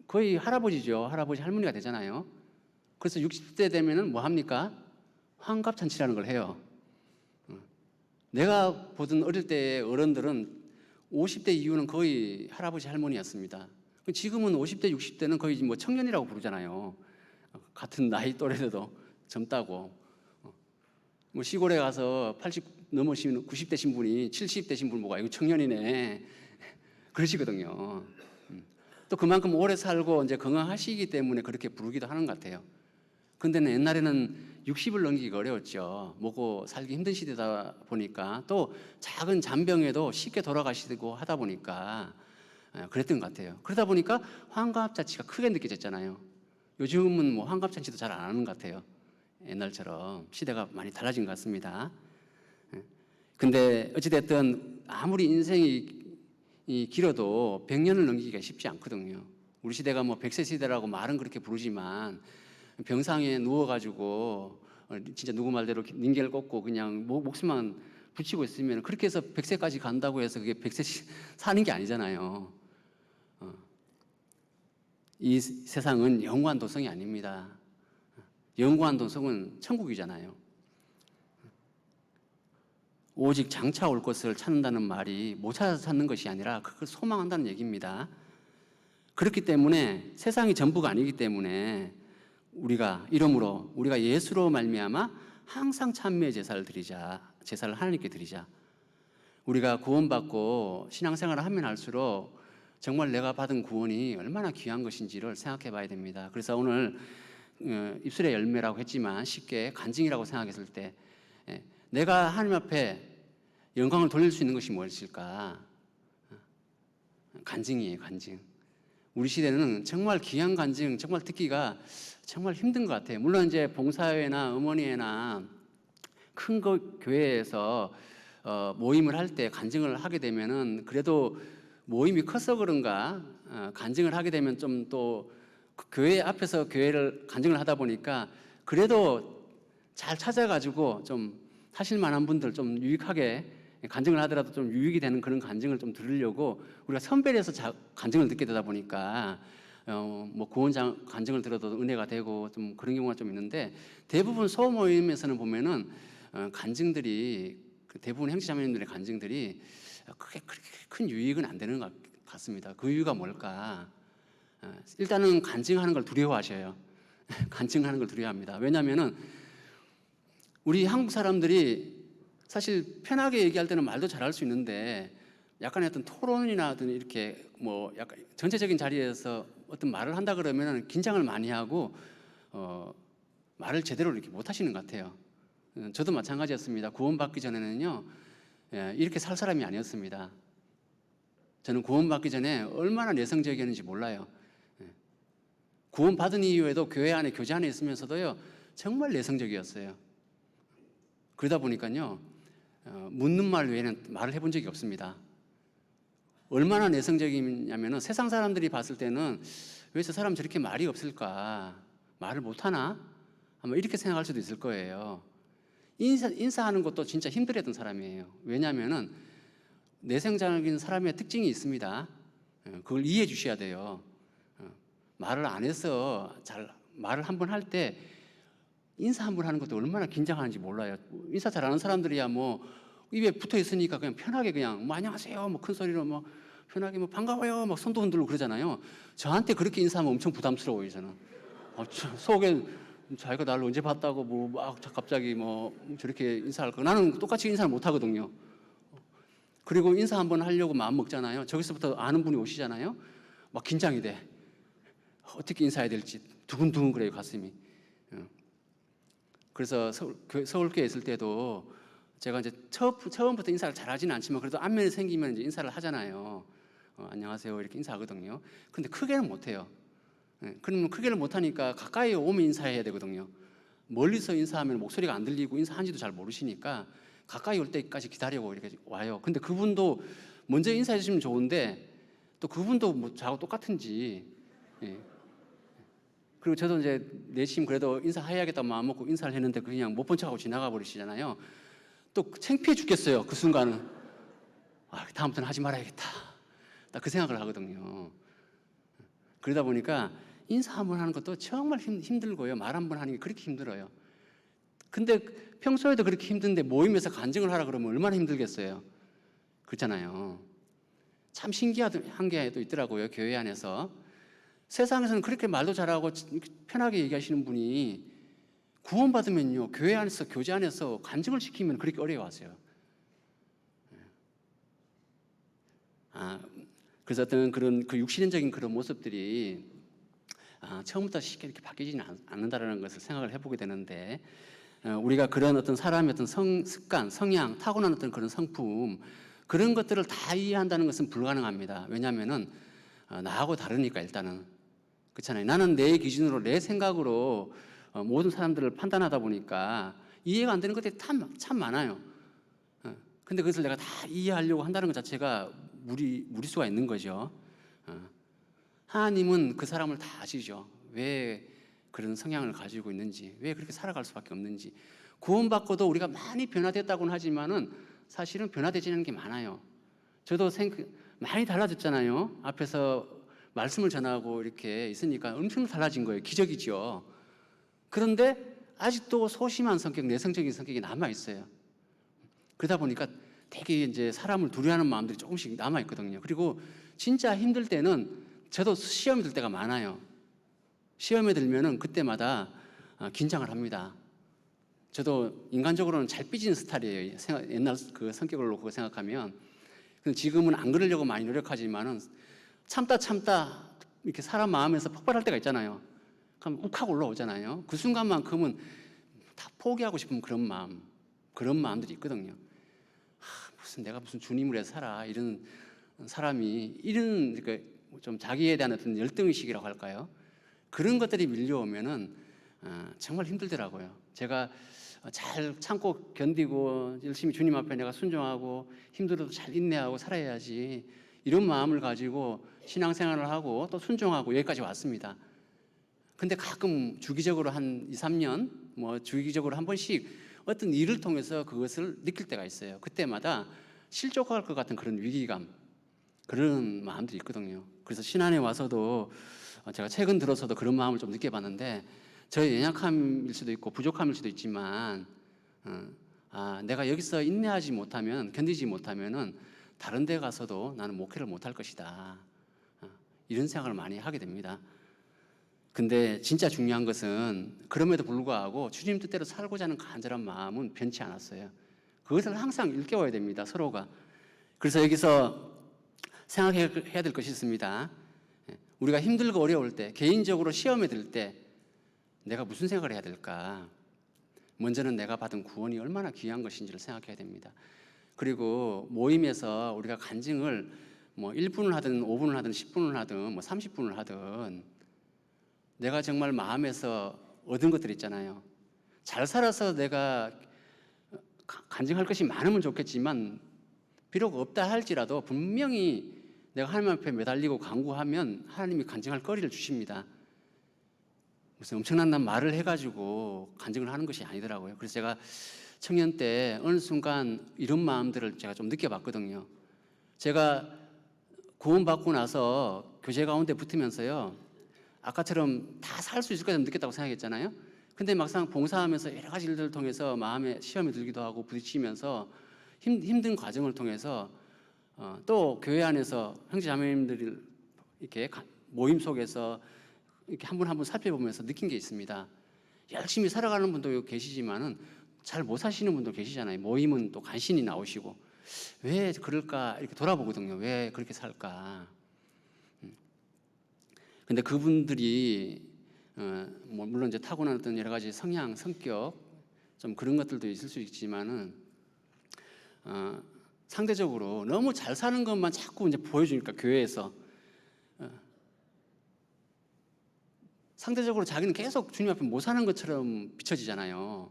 거의 할아버지죠. 할아버지 할머니가 되잖아요. 그래서 60대 되면은 뭐 합니까? 환갑잔치라는 걸 해요. 내가 보던 어릴 때의 어른들은 50대 이후는 거의 할아버지 할머니였습니다. 지금은 50대 60대는 거의 뭐 청년이라고 부르잖아요. 같은 나이 또래라도 젊다고. 뭐 시골에 가서 80 넘으시면 90대 신분이 70대 신분 보고 이거 청년이네 그러시거든요. 또 그만큼 오래 살고 이제 건강하시기 때문에 그렇게 부르기도 하는 것 같아요. 근데 옛날에는 60을 넘기기가 어려웠죠. 먹고 살기 힘든 시대다 보니까, 또 작은 잔병에도 쉽게 돌아가시고 하다 보니까 그랬던 것 같아요. 그러다 보니까 환갑잔치가 크게 느껴졌잖아요. 요즘은 뭐 환갑잔치도 잘 안 하는 것 같아요. 옛날처럼 시대가 많이 달라진 것 같습니다. 근데 어찌됐든 아무리 인생이 길어도 100년을 넘기기가 쉽지 않거든요. 우리 시대가 뭐 100세 시대라고 말은 그렇게 부르지만, 병상에 누워가지고 진짜 누구 말대로 닌겔 꽂고 그냥 목숨만 붙이고 있으면, 그렇게 해서 100세까지 간다고 해서 그게 100세 사는 게 아니잖아요. 이 세상은 영원한 도성이 아닙니다. 영원한 도성은 천국이잖아요. 오직 장차 올 것을 찾는다는 말이 못 찾아서 찾는 것이 아니라 그걸 소망한다는 얘기입니다. 그렇기 때문에 세상이 전부가 아니기 때문에 이러므로 우리가 예수로 말미암아 항상 찬미의 제사를 드리자, 제사를 하나님께 드리자. 우리가 구원받고 신앙생활을 하면 할수록 정말 내가 받은 구원이 얼마나 귀한 것인지를 생각해 봐야 됩니다. 그래서 오늘 입술의 열매라고 했지만 쉽게 간증이라고 생각했을 때, 내가 하나님 앞에 영광을 돌릴 수 있는 것이 무엇일까? 간증이에요, 간증. 우리 시대는 정말 귀한 간증, 정말 듣기가 정말 힘든 것 같아요. 물론 이제 봉사회나 어머니회나 큰 교회에서 모임을 할 때 간증을 하게 되면은, 그래도 모임이 커서 그런가 간증을 하게 되면 좀 또 교회 앞에서 교회를 간증을 하다 보니까 그래도 잘 찾아가지고 좀 하실 만한 분들 좀 유익하게 간증을 하더라도 좀 유익이 되는 그런 간증을 좀 들으려고 우리가 선별해서 간증을 듣게 되다 보니까 뭐 구원장 간증을 들어도 은혜가 되고 좀 그런 경우가 좀 있는데, 대부분 소모임에서는 보면은 간증들이 대부분 형제자매님들의 간증들이 그렇게 큰 유익은 안 되는 것 같습니다. 그 이유가 뭘까? 일단은 간증하는 걸 두려워하셔요. 간증하는 걸 두려워합니다. 왜냐하면은 우리 한국 사람들이 사실 편하게 얘기할 때는 말도 잘할 수 있는데, 약간의 어떤 토론이나 어떤 이렇게 뭐 약간 전체적인 자리에서 어떤 말을 한다 그러면 긴장을 많이 하고 말을 제대로 이렇게 못 하시는 것 같아요. 저도 마찬가지였습니다. 구원받기 전에는요 이렇게 살 사람이 아니었습니다. 저는 구원받기 전에 얼마나 내성적이었는지 몰라요. 구원받은 이후에도 교회 안에 교제 안에 있으면서도요 정말 내성적이었어요. 그러다 보니까요 묻는 말 외에는 말을 해본 적이 없습니다. 얼마나 내성적이냐면은 세상 사람들이 봤을 때는 왜 저 사람 저렇게 말이 없을까? 말을 못하나? 아마 이렇게 생각할 수도 있을 거예요. 인사하는 것도 진짜 힘들었던 사람이에요. 왜냐하면은 내성적인 사람의 특징이 있습니다. 그걸 이해해 주셔야 돼요. 말을 안 해서 말을 한 번 할 때 인사 한 번 하는 것도 얼마나 긴장하는지 몰라요. 인사 잘하는 사람들이야 뭐 입에 붙어 있으니까 그냥 편하게 그냥 뭐 안녕하세요 뭐 큰 소리로 뭐 편하게 뭐 반가워요 막 손도 흔들고 그러잖아요. 저한테 그렇게 인사하면 엄청 부담스러워요 저는. 속에 자기가 나를 언제 봤다고 뭐 막 갑자기 뭐 저렇게 인사할까? 나는 똑같이 인사를 못 하거든요. 그리고 인사 한번 하려고 마음 먹잖아요. 저기서부터 아는 분이 오시잖아요. 막 긴장이 돼. 어떻게 인사해야 될지 두근두근 그래요 가슴이. 그래서 서울교회 있을 때도 제가 이제 처음부터 인사를 잘하지는 않지만 그래도 안면이 생기면 이제 인사를 하잖아요. 안녕하세요 이렇게 인사하거든요. 근데 크게는 못해요. 그러면 크게는 못하니까 가까이 오면 인사해야 되거든요. 멀리서 인사하면 목소리가 안 들리고 인사한지도 잘 모르시니까 가까이 올 때까지 기다리고 이렇게 와요. 근데 그분도 먼저 인사해 주시면 좋은데 또 그분도 뭐 저하고 똑같은지. 예. 그리고 저도 이제 내심 그래도 인사해야겠다 마음 먹고 인사를 했는데 그냥 못 본 척하고 지나가 버리시잖아요. 또 창피해 죽겠어요. 그 순간은. 다음부터는 하지 말아야겠다. 딱 그 생각을 하거든요. 그러다 보니까 인사 한번 하는 것도 정말 힘들고요. 말 한 번 하는 게 그렇게 힘들어요. 근데 평소에도 그렇게 힘든데 모임에서 간증을 하라 그러면 얼마나 힘들겠어요. 그렇잖아요. 참 신기한 게 또 있더라고요. 교회 안에서. 세상에서는 그렇게 말도 잘하고 편하게 얘기하시는 분이 구원받으면요. 교회 안에서 교제 안에서 간증을 시키면 그렇게 어려워하세요. 그래서 어떤 그런 그 육신적인 그런 모습들이 처음부터 쉽게 이렇게 바뀌지는 않는다라는 것을 생각을 해보게 되는데 우리가 그런 어떤 사람의 어떤 습관, 성향, 타고난 어떤 그런 성품 그런 것들을 다 이해한다는 것은 불가능합니다. 왜냐하면은 나하고 다르니까 일단은 그렇잖아요. 나는 내 기준으로 내 생각으로 모든 사람들을 판단하다 보니까 이해가 안 되는 것들이 참 많아요. 근데 그것을 내가 다 이해하려고 한다는 것 자체가 무리수가 있는 거죠. 하나님은 그 사람을 다 아시죠. 왜 그런 성향을 가지고 있는지, 왜 그렇게 살아갈 수밖에 없는지. 구원받고도 우리가 많이 변화됐다고는 하지만은 사실은 변화되지는 게 많아요. 저도 많이 달라졌잖아요. 앞에서 말씀을 전하고 이렇게 있으니까 엄청 달라진 거예요. 기적이죠. 그런데 아직도 소심한 성격, 내성적인 성격이 남아 있어요. 그러다 보니까 되게 이제 사람을 두려워하는 마음들이 조금씩 남아 있거든요. 그리고 진짜 힘들 때는 저도 시험이 들 때가 많아요. 시험에 들면은 그때마다 긴장을 합니다. 저도 인간적으로는 잘 삐지는 스타일이에요. 옛날 그 성격을 놓고 생각하면. 근데 지금은 안 그러려고 많이 노력하지만은 참다 이렇게 사람 마음에서 폭발할 때가 있잖아요. 그럼 욱하고 올라오잖아요. 그 순간만큼은 다 포기하고 싶은 그런 마음들이 있거든요. 내가 무슨 주님을 위해서 살아 이런 사람이 이런 그러니까 좀 자기에 대한 어떤 열등의식이라고 할까요? 그런 것들이 밀려오면은 정말 힘들더라고요. 제가 잘 참고 견디고 열심히 주님 앞에 내가 순종하고 힘들어도 잘 인내하고 살아야지 이런 마음을 가지고 신앙생활을 하고 또 순종하고 여기까지 왔습니다. 근데 가끔 주기적으로 한 2, 3년 뭐 주기적으로 한 번씩 어떤 일을 통해서 그것을 느낄 때가 있어요. 그때마다 실족할 것 같은 그런 위기감, 그런 마음들이 있거든요. 그래서 신안에 와서도 제가 최근 들어서도 그런 마음을 좀 느껴봤는데 저의 연약함일 수도 있고 부족함일 수도 있지만 내가 여기서 인내하지 못하면 견디지 못하면은 다른 데 가서도 나는 목회를 못할 것이다. 이런 생각을 많이 하게 됩니다. 근데 진짜 중요한 것은 그럼에도 불구하고 주님 뜻대로 살고자 하는 간절한 마음은 변치 않았어요. 그것을 항상 일깨워야 됩니다. 서로가. 그래서 여기서 생각해야 될 것이 있습니다. 우리가 힘들고 어려울 때, 개인적으로 시험에 들 때 내가 무슨 생각을 해야 될까? 먼저는 내가 받은 구원이 얼마나 귀한 것인지를 생각해야 됩니다. 그리고 모임에서 우리가 간증을 뭐 1분을 하든 5분을 하든 10분을 하든 뭐 30분을 하든 내가 정말 마음에서 얻은 것들 있잖아요. 잘 살아서 내가 간증할 것이 많으면 좋겠지만 비록 없다 할지라도 분명히 내가 하나님 앞에 매달리고 간구하면 하나님이 간증할 거리를 주십니다. 무슨 엄청난 말을 해가지고 간증을 하는 것이 아니더라고요. 그래서 제가 청년 때 어느 순간 이런 마음들을 제가 좀 느껴봤거든요. 제가 구원받고 나서 교제 가운데 붙으면서요, 아까처럼 다 살 수 있을 거라고 느꼈다고 생각했잖아요. 근데 막상 봉사하면서 여러 가지 일들을 통해서 마음에 시험이 들기도 하고 부딪히면서 힘든 과정을 통해서 또 교회 안에서 형제 자매님들이 이렇게 모임 속에서 이렇게 한 분 한 분 살펴보면서 느낀 게 있습니다. 열심히 살아가는 분도 계시지만은 잘 못 사시는 분도 계시잖아요. 모임은 또 간신히 나오시고 왜 그럴까 이렇게 돌아보거든요. 왜 그렇게 살까? 근데 그분들이 뭐 물론 이제 타고난 어떤 여러 가지 성향, 성격 좀 그런 것들도 있을 수 있지만은 상대적으로 너무 잘 사는 것만 자꾸 이제 보여주니까 교회에서 상대적으로 자기는 계속 주님 앞에 못 사는 것처럼 비춰지잖아요.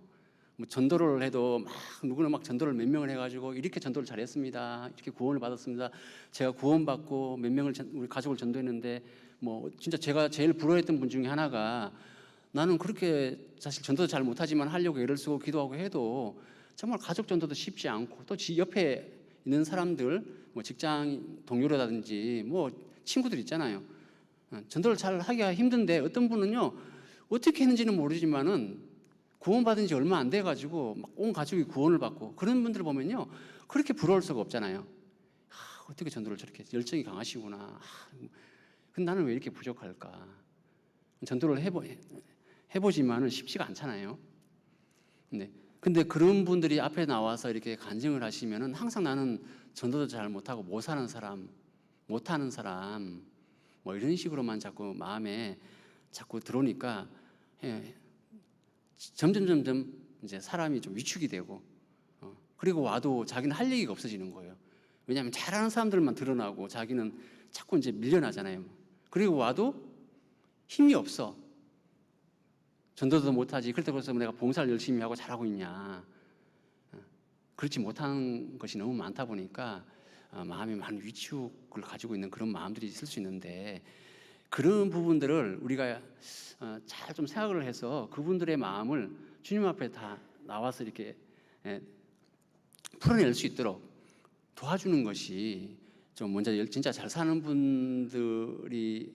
뭐 전도를 해도 막 누구는 막 전도를 몇 명을 해가지고 이렇게 전도를 잘했습니다. 이렇게 구원을 받았습니다. 제가 구원받고 몇 명을 우리 가족을 전도했는데 뭐 진짜 제가 제일 부러워했던 분 중에 하나가 나는 그렇게 사실 전도도 잘 못하지만 하려고 애를 쓰고 기도하고 해도 정말 가족 전도도 쉽지 않고 또 옆에 있는 사람들 뭐 직장 동료라든지 뭐 친구들 있잖아요. 전도를 잘 하기가 힘든데 어떤 분은요 어떻게 했는지는 모르지만은 구원받은 지 얼마 안 돼가지고 막 온 가족이 구원을 받고 그런 분들 보면요 그렇게 부러울 수가 없잖아요. 어떻게 전도를 저렇게 열정이 강하시구나. 근데 나는 왜 이렇게 부족할까? 전도를 해보지만은 쉽지가 않잖아요. 근데 그런 분들이 앞에 나와서 이렇게 간증을 하시면은 항상 나는 전도도 잘 못하고 못 사는 사람, 못하는 사람 뭐 이런 식으로만 자꾸 마음에 자꾸 들어오니까 점점 이제 사람이 좀 위축이 되고 그리고 와도 자기는 할 얘기가 없어지는 거예요. 왜냐하면 잘하는 사람들만 드러나고 자기는 자꾸 이제 밀려나잖아요. 그리고 와도 힘이 없어. 전도도 못하지. 그렇다고 해서 내가 봉사를 열심히 하고 잘하고 있냐. 그렇지 못한 것이 너무 많다 보니까 마음이 많은 위축을 가지고 있는 그런 마음들이 있을 수 있는데 그런 부분들을 우리가 잘 좀 생각을 해서 그분들의 마음을 주님 앞에 다 나와서 이렇게 풀어낼 수 있도록 도와주는 것이 좀 먼저 진짜 잘 사는 분들의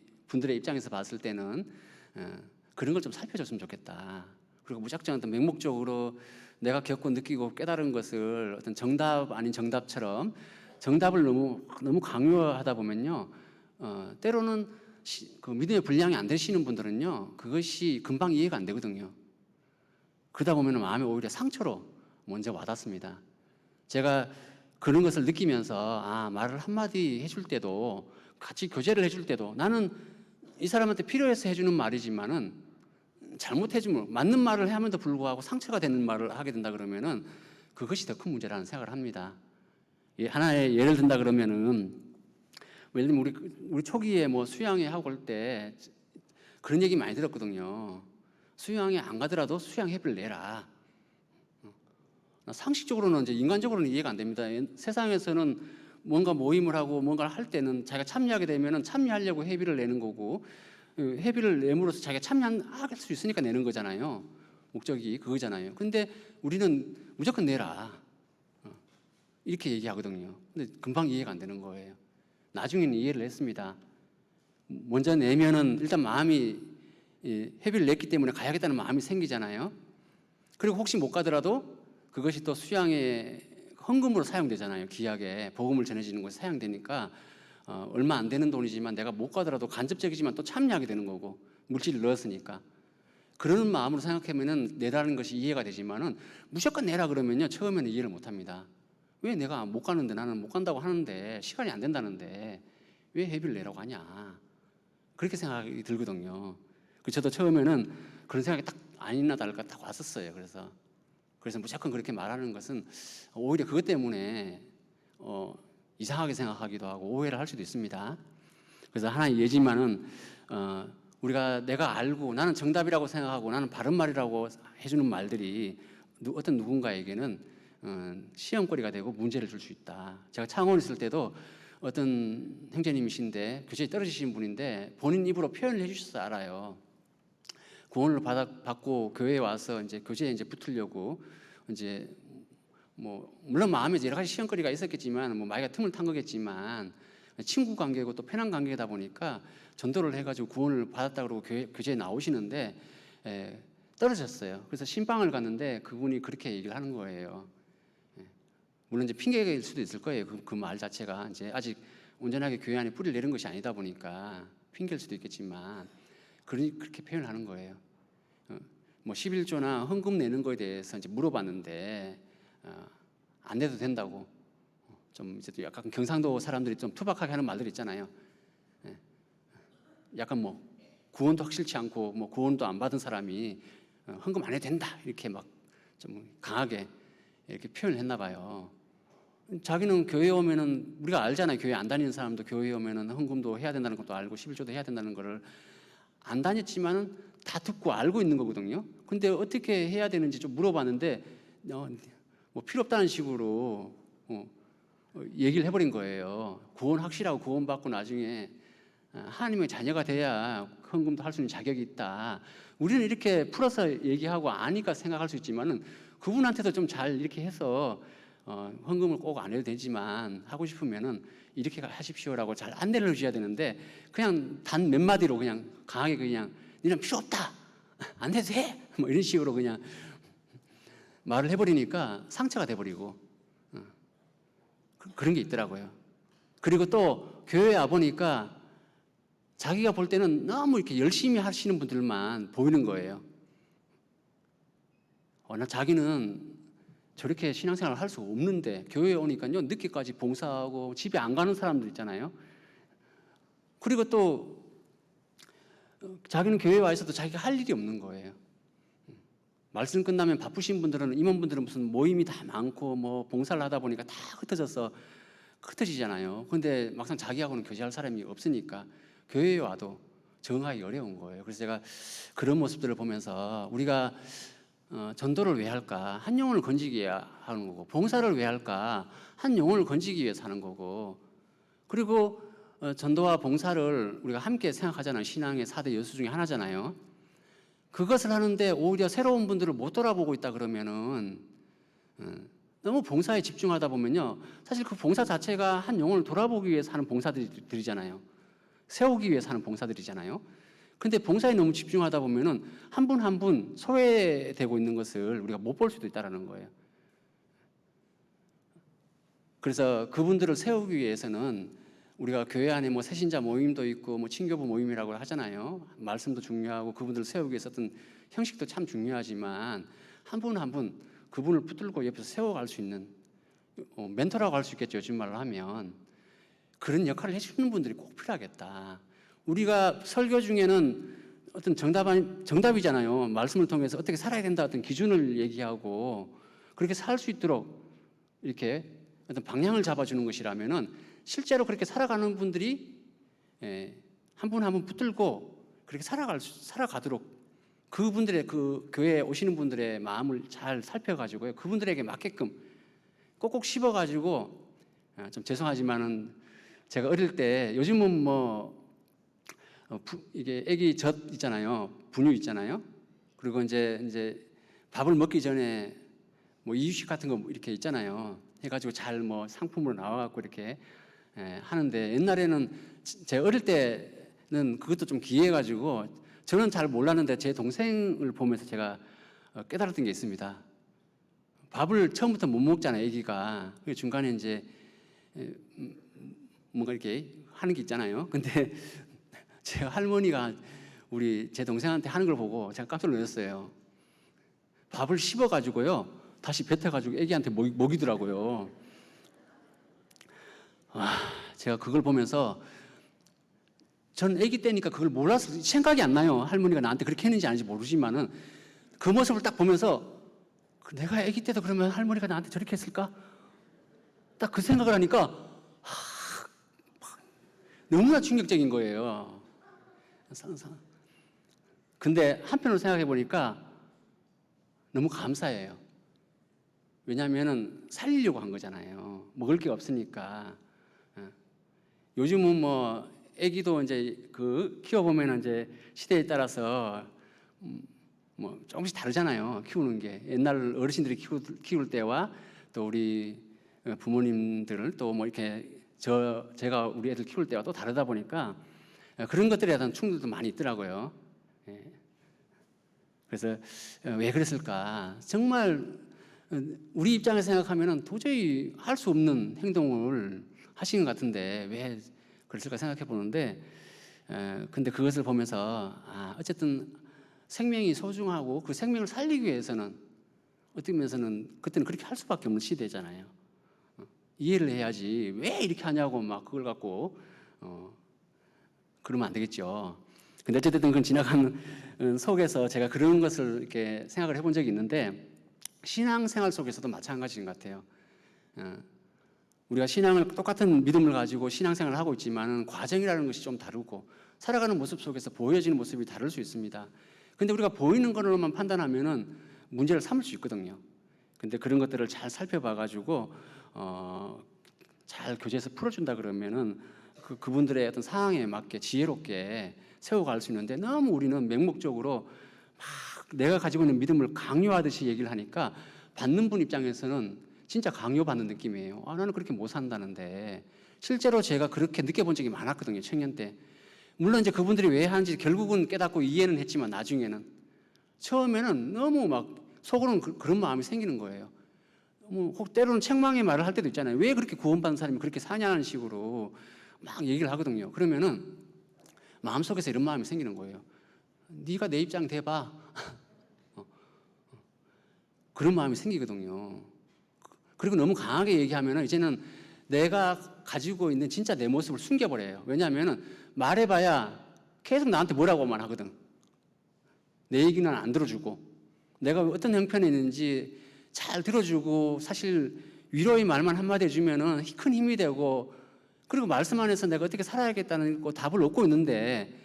입장에서 봤을 때는 그런 걸 좀 살펴줬으면 좋겠다. 그리고 무작정 어떤 맹목적으로 내가 겪고 느끼고 깨달은 것을 어떤 정답 아닌 정답처럼 정답을 너무 강요하다 보면요, 때로는 그 믿음의 분량이 안 되시는 분들은요, 그것이 금방 이해가 안 되거든요. 그러다 보면 마음에 오히려 상처로 먼저 와닿습니다. 제가 그런 것을 느끼면서 말을 한마디 해줄 때도 같이 교제를 해줄 때도 나는 이 사람한테 필요해서 해주는 말이지만은 잘못해주면 맞는 말을 함에도 불구하고 상처가 되는 말을 하게 된다 그러면은 그것이 더 큰 문제라는 생각을 합니다. 하나의 예를 든다 그러면은 예를 들면 우리 초기에 뭐 수양회 하고 올 때 그런 얘기 많이 들었거든요. 수양회 안 가더라도 수양 회비를 내라. 상식적으로는 이제 인간적으로는 이해가 안 됩니다. 세상에서는 뭔가 모임을 하고 뭔가를 할 때는 자기가 참여하게 되면은 참여하려고 회비를 내는 거고 회비를 내므로써 자기가 참여할 수 있으니까 내는 거잖아요. 목적이 그거잖아요. 근데 우리는 무조건 내라. 이렇게 얘기하거든요. 근데 금방 이해가 안 되는 거예요. 나중에는 이해를 했습니다. 먼저 내면은 일단 마음이 회비를 냈기 때문에 가야겠다는 마음이 생기잖아요. 그리고 혹시 못 가더라도 그것이 또 수양의 헌금으로 사용되잖아요. 귀하게 복음을 전해지는 곳에 사용되니까 얼마 안 되는 돈이지만 내가 못 가더라도 간접적이지만 또 참여하게 되는 거고 물질을 넣었으니까 그런 마음으로 생각하면은 내라는 것이 이해가 되지만은 무조건 내라 그러면요 처음에는 이해를 못 합니다. 왜 내가 못 가는데 나는 못 간다고 하는데 시간이 안 된다는데 왜 회비를 내라고 하냐 그렇게 생각이 들거든요. 저도 처음에는 그런 생각이 딱 아니나 다를까 딱 왔었어요. 그래서 무조건 그렇게 말하는 것은 오히려 그것 때문에 이상하게 생각하기도 하고 오해를 할 수도 있습니다. 그래서 하나의 예지만은 우리가 내가 알고 나는 정답이라고 생각하고 나는 바른 말이라고 해주는 말들이 어떤 누군가에게는 시험거리가 되고 문제를 줄 수 있다. 제가 창원 있을 때도 어떤 형제님이신데 교제에 떨어지신 분인데 본인 입으로 표현을 해주셔서 알아요. 구원을 받고 교회에 와서 이제 교제에 이제 붙으려고 이제 뭐 물론 마음에 여러 가지 시험거리가 있었겠지만 뭐 마이가 틈을 탄 거겠지만 친구 관계고 또 편한 관계다 보니까 전도를 해가지고 구원을 받았다 그러고 교제에 나오시는데 떨어졌어요. 그래서 신방을 갔는데 그분이 그렇게 얘기를 하는 거예요. 물론 이제 핑계일 수도 있을 거예요. 그 말 자체가 이제 아직 온전하게 교회 안에 뿌리를 내린 것이 아니다 보니까 핑계일 수도 있겠지만 그렇게 표현하는 거예요. 뭐 11조나 헌금 내는 거에 대해서 이제 물어봤는데 안 내도 된다고. 좀 이제 또 약간 경상도 사람들이 좀 투박하게 하는 말들 있잖아요. 약간 뭐 구원도 확실치 않고 뭐 구원도 안 받은 사람이 헌금 안 해도 된다 이렇게 막 좀 강하게 이렇게 표현을 했나 봐요. 자기는 교회에 오면은 우리가 알잖아요. 교회 안 다니는 사람도 교회에 오면은 헌금도 해야 된다는 것도 알고 11조도 해야 된다는 거를 안 다녔지만은 다 듣고 알고 있는 거거든요. 근데 어떻게 해야 되는지 좀 물어봤는데 뭐 필요 없다는 식으로 얘기를 해버린 거예요. 구원 확실하고 구원받고 나중에 하나님의 자녀가 돼야 헌금도 할 수 있는 자격이 있다. 우리는 이렇게 풀어서 얘기하고 아니까 생각할 수 있지만은 그분한테도 좀 잘 이렇게 해서 헌금을 꼭 안 해도 되지만 하고 싶으면은 이렇게 하십시오라고 잘 안내를 해줘야 되는데 그냥 단 몇 마디로 그냥 강하게 그냥 니는 필요 없다 안 해도 돼 뭐 이런 식으로 그냥 말을 해버리니까 상처가 돼버리고 그런 게 있더라고요. 그리고 또 교회에 와 보니까 자기가 볼 때는 너무 이렇게 열심히 하시는 분들만 보이는 거예요. 나 자기는 저렇게 신앙생활을 할 수 없는데 교회에 오니까요 늦게까지 봉사하고 집에 안 가는 사람들 있잖아요. 그리고 또 자기는 교회에 와 있어도 자기가 할 일이 없는 거예요. 말씀 끝나면 바쁘신 분들은 임원분들은 무슨 모임이 다 많고 뭐 봉사를 하다 보니까 다 흩어지잖아요. 근데 막상 자기하고는 교제할 사람이 없으니까 교회에 와도 적응하기 어려운 거예요. 그래서 제가 그런 모습들을 보면서 우리가 전도를 왜 할까? 한 영혼을 건지기 위해 하는 거고, 봉사를 왜 할까? 한 영혼을 건지기 위해서 하는 거고, 그리고 전도와 봉사를 우리가 함께 생각하잖아요. 신앙의 4대 요소 중에 하나잖아요. 그것을 하는데 오히려 새로운 분들을 못 돌아보고 있다 그러면은 너무 봉사에 집중하다 보면요, 사실 그 봉사 자체가 한 영혼을 돌아보기 위해서 하는 봉사들이잖아요. 세우기 위해서 하는 봉사들이잖아요. 근데 봉사에 너무 집중하다 보면은 한 분 한 분 소외되고 있는 것을 우리가 못 볼 수도 있다는 거예요. 그래서 그분들을 세우기 위해서는 우리가 교회 안에 뭐 새신자 모임도 있고 뭐 친교부 모임이라고 하잖아요. 말씀도 중요하고 그분들을 세우기 위해서 어떤 형식도 참 중요하지만 한 분 한 분 그분을 붙들고 옆에서 세워갈 수 있는 멘토라고 할 수 있겠죠. 요즘 말로 하면 그런 역할을 해주는 분들이 꼭 필요하겠다. 우리가 설교 중에는 어떤 정답이잖아요. 말씀을 통해서 어떻게 살아야 된다 어떤 기준을 얘기하고 그렇게 살 수 있도록 이렇게 어떤 방향을 잡아주는 것이라면은 실제로 그렇게 살아가는 분들이 한 분 한 분 붙들고 그렇게 살아가도록 그분들의 그 교회에 오시는 분들의 마음을 잘 살펴가지고요. 그분들에게 맞게끔 꼭꼭 씹어가지고 좀 죄송하지만은 제가 어릴 때 요즘은 뭐 이게 애기 젖 있잖아요. 분유 있잖아요. 그리고 이제 밥을 먹기 전에 뭐 이유식 같은 거 이렇게 있잖아요. 해가지고 잘 뭐 상품으로 나와갖고 이렇게 하는데 옛날에는 제가 어릴 때는 그것도 좀 기이해가지고 저는 잘 몰랐는데 제 동생을 보면서 제가 깨달았던 게 있습니다. 밥을 처음부터 못 먹잖아요, 애기가. 중간에 이제 뭔가 이렇게 하는 게 있잖아요. 근데 제 할머니가 제 동생한테 하는 걸 보고 제가 깜짝 놀랐어요. 밥을 씹어가지고요, 다시 뱉어가지고 애기한테 먹이더라고요. 제가 그걸 보면서 전 애기 때니까 그걸 몰라서 생각이 안 나요. 할머니가 나한테 그렇게 했는지 아닌지 모르지만은 그 모습을 딱 보면서 내가 애기 때도 그러면 할머니가 나한테 저렇게 했을까? 딱 그 생각을 하니까 너무나 충격적인 거예요. 근데 한편으로 생각해 보니까 너무 감사해요. 왜냐하면은 살리려고 한 거잖아요. 먹을 게 없으니까. 요즘은 뭐 아기도 이제 그 키워보면 이제 시대에 따라서 뭐 조금씩 다르잖아요. 키우는 게 옛날 어르신들이 키울 때와 또 우리 부모님들을 또 뭐 이렇게 제가 우리 애들 키울 때와 또 다르다 보니까 그런 것들에 대한 충돌도 많이 있더라고요. 예. 그래서 왜 그랬을까? 정말 우리 입장에서 생각하면 도저히 할 수 없는 행동을 하신 것 같은데 왜 그랬을까 생각해 보는데, 근데 그것을 보면서 어쨌든 생명이 소중하고 그 생명을 살리기 위해서는 어떻게 보면서는 그때는 그렇게 할 수밖에 없는 시대잖아요. 이해를 해야지 왜 이렇게 하냐고 막 그걸 갖고 그러면 안 되겠죠. 근데 어쨌든 그건 지나간 속에서 제가 그런 것을 이렇게 생각을 해본 적이 있는데, 신앙생활 속에서도 마찬가지인 것 같아요. 우리가 신앙을 똑같은 믿음을 가지고 신앙생활을 하고 있지만 과정이라는 것이 좀 다르고 살아가는 모습 속에서 보여지는 모습이 다를 수 있습니다. 근데 우리가 보이는 것으로만 판단하면은 문제를 삼을 수 있거든요. 근데 그런 것들을 잘 살펴봐 가지고 잘 교제해서 풀어준다 그러면은 그분들의 어떤 상황에 맞게 지혜롭게 세워갈 수 있는데, 너무 우리는 맹목적으로 막 내가 가지고 있는 믿음을 강요하듯이 얘기를 하니까 받는 분 입장에서는 진짜 강요받는 느낌이에요. 나는 그렇게 못 산다는데. 실제로 제가 그렇게 느껴본 적이 많았거든요, 청년 때. 물론 이제 그분들이 왜 하는지 결국은 깨닫고 이해는 했지만 나중에는, 처음에는 너무 막 속으로는 그런 마음이 생기는 거예요. 혹 때로는 책망의 말을 할 때도 있잖아요. 왜 그렇게 구원받은 사람이 그렇게 사냐는 식으로 막 얘기를 하거든요. 그러면은 마음속에서 이런 마음이 생기는 거예요. 네가 내 입장 대봐. 그런 마음이 생기거든요. 그리고 너무 강하게 얘기하면 이제는 내가 가지고 있는 진짜 내 모습을 숨겨버려요. 왜냐하면 말해봐야 계속 나한테 뭐라고만 하거든. 내 얘기는 안 들어주고, 내가 어떤 형편에 있는지 잘 들어주고, 사실 위로의 말만 한마디 해주면 큰 힘이 되고, 그리고 말씀 안에서 내가 어떻게 살아야겠다는 거 답을 얻고 있는데,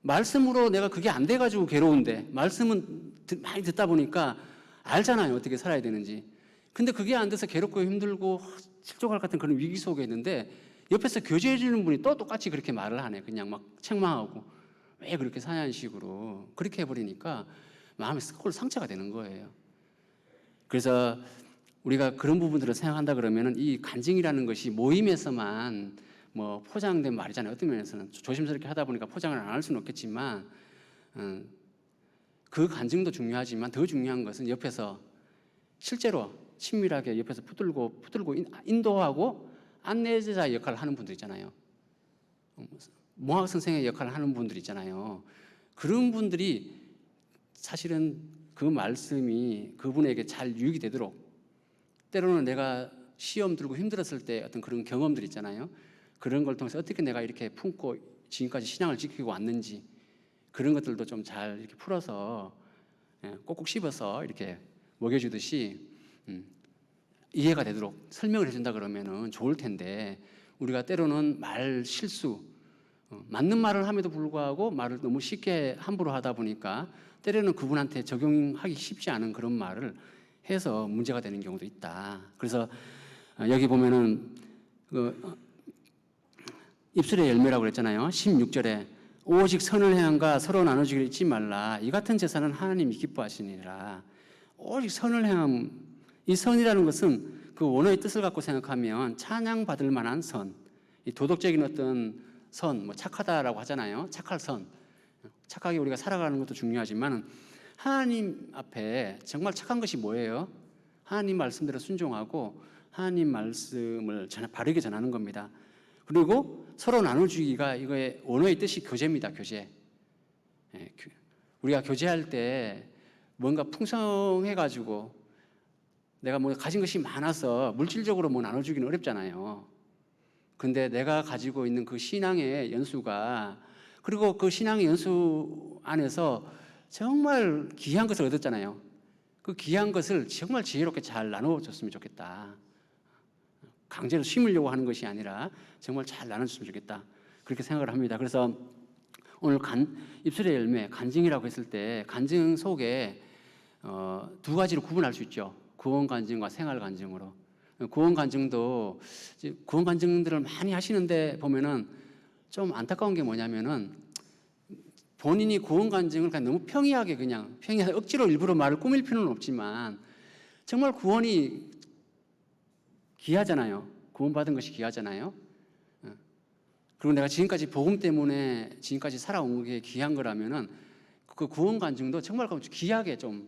말씀으로 내가 그게 안 돼가지고 괴로운데, 말씀은 많이 듣다 보니까 알잖아요, 어떻게 살아야 되는지. 근데 그게 안 돼서 괴롭고 힘들고 실족할 같은 그런 위기 속에 있는데, 옆에서 교제해 주는 분이 또 똑같이 그렇게 말을 하네. 그냥 막 책망하고 왜 그렇게 사냐는 식으로 그렇게 해버리니까 마음에 꼴 상처가 되는 거예요. 그래서 우리가 그런 부분들을 생각한다 그러면은 이 간증이라는 것이 모임에서만 뭐 포장된 말이잖아요. 어떤 면에서는 조심스럽게 하다 보니까 포장을 안 할 수는 없겠지만, 그 간증도 중요하지만 더 중요한 것은 옆에서 실제로 친밀하게 옆에서 붙들고 인도하고 안내자 역할을 하는 분들 있잖아요. 몽학 선생의 역할을 하는 분들 있잖아요. 그런 분들이 사실은 그 말씀이 그분에게 잘 유익이 되도록, 때로는 내가 시험 들고 힘들었을 때 어떤 그런 경험들 있잖아요. 그런 걸 통해서 어떻게 내가 이렇게 품고 지금까지 신앙을 지키고 왔는지, 그런 것들도 좀 잘 이렇게 풀어서 꼭꼭 씹어서 이렇게 먹여주듯이 이해가 되도록 설명을 해준다 그러면은 좋을 텐데, 우리가 때로는 말 실수, 맞는 말을 함에도 불구하고 말을 너무 쉽게 함부로 하다 보니까 때로는 그분한테 적용하기 쉽지 않은 그런 말을 해서 문제가 되는 경우도 있다. 그래서 여기 보면은 입술의 열매라고 그랬잖아요. 16절에 오직 선을 행함과 서로 나눠주기를 잊지 말라. 이 같은 제사는 하나님이 기뻐하시니라. 오직 선을 행함, 이 선이라는 것은 그 원어의 뜻을 갖고 생각하면 찬양받을 만한 선, 이 도덕적인 어떤 선, 뭐 착하다라고 하잖아요. 착할 선, 착하게 우리가 살아가는 것도 중요하지만 하나님 앞에 정말 착한 것이 뭐예요? 하나님 말씀대로 순종하고 하나님 말씀을 바르게 전하는 겁니다. 그리고 서로 나눠주기가 이거의 원어의 뜻이 교제입니다. 교제. 우리가 교제할 때 뭔가 풍성해가지고 내가 뭐 가진 것이 많아서 물질적으로 뭐 나눠주기는 어렵잖아요. 근데 내가 가지고 있는 그 신앙의 연수가, 그리고 그 신앙의 연수 안에서 정말 귀한 것을 얻었잖아요. 그 귀한 것을 정말 지혜롭게 잘 나눠줬으면 좋겠다. 강제로 심으려고 하는 것이 아니라 정말 잘 나눠줬으면 좋겠다. 그렇게 생각을 합니다. 그래서 오늘 입술의 열매, 간증이라고 했을 때 간증 속에 두 가지로 구분할 수 있죠. 구원 간증과 생활 간증으로. 구원 간증도 구원 간증들을 많이 하시는데 보면은 좀 안타까운 게 뭐냐면은 본인이 구원 간증을 그냥 너무 평이하게 억지로 일부러 말을 꾸밀 필요는 없지만 정말 구원이 귀하잖아요. 구원받은 것이 귀하잖아요. 그리고 내가 지금까지 복음 때문에 지금까지 살아온 게 귀한 거라면은 그 구원 간증도 정말 귀하게 좀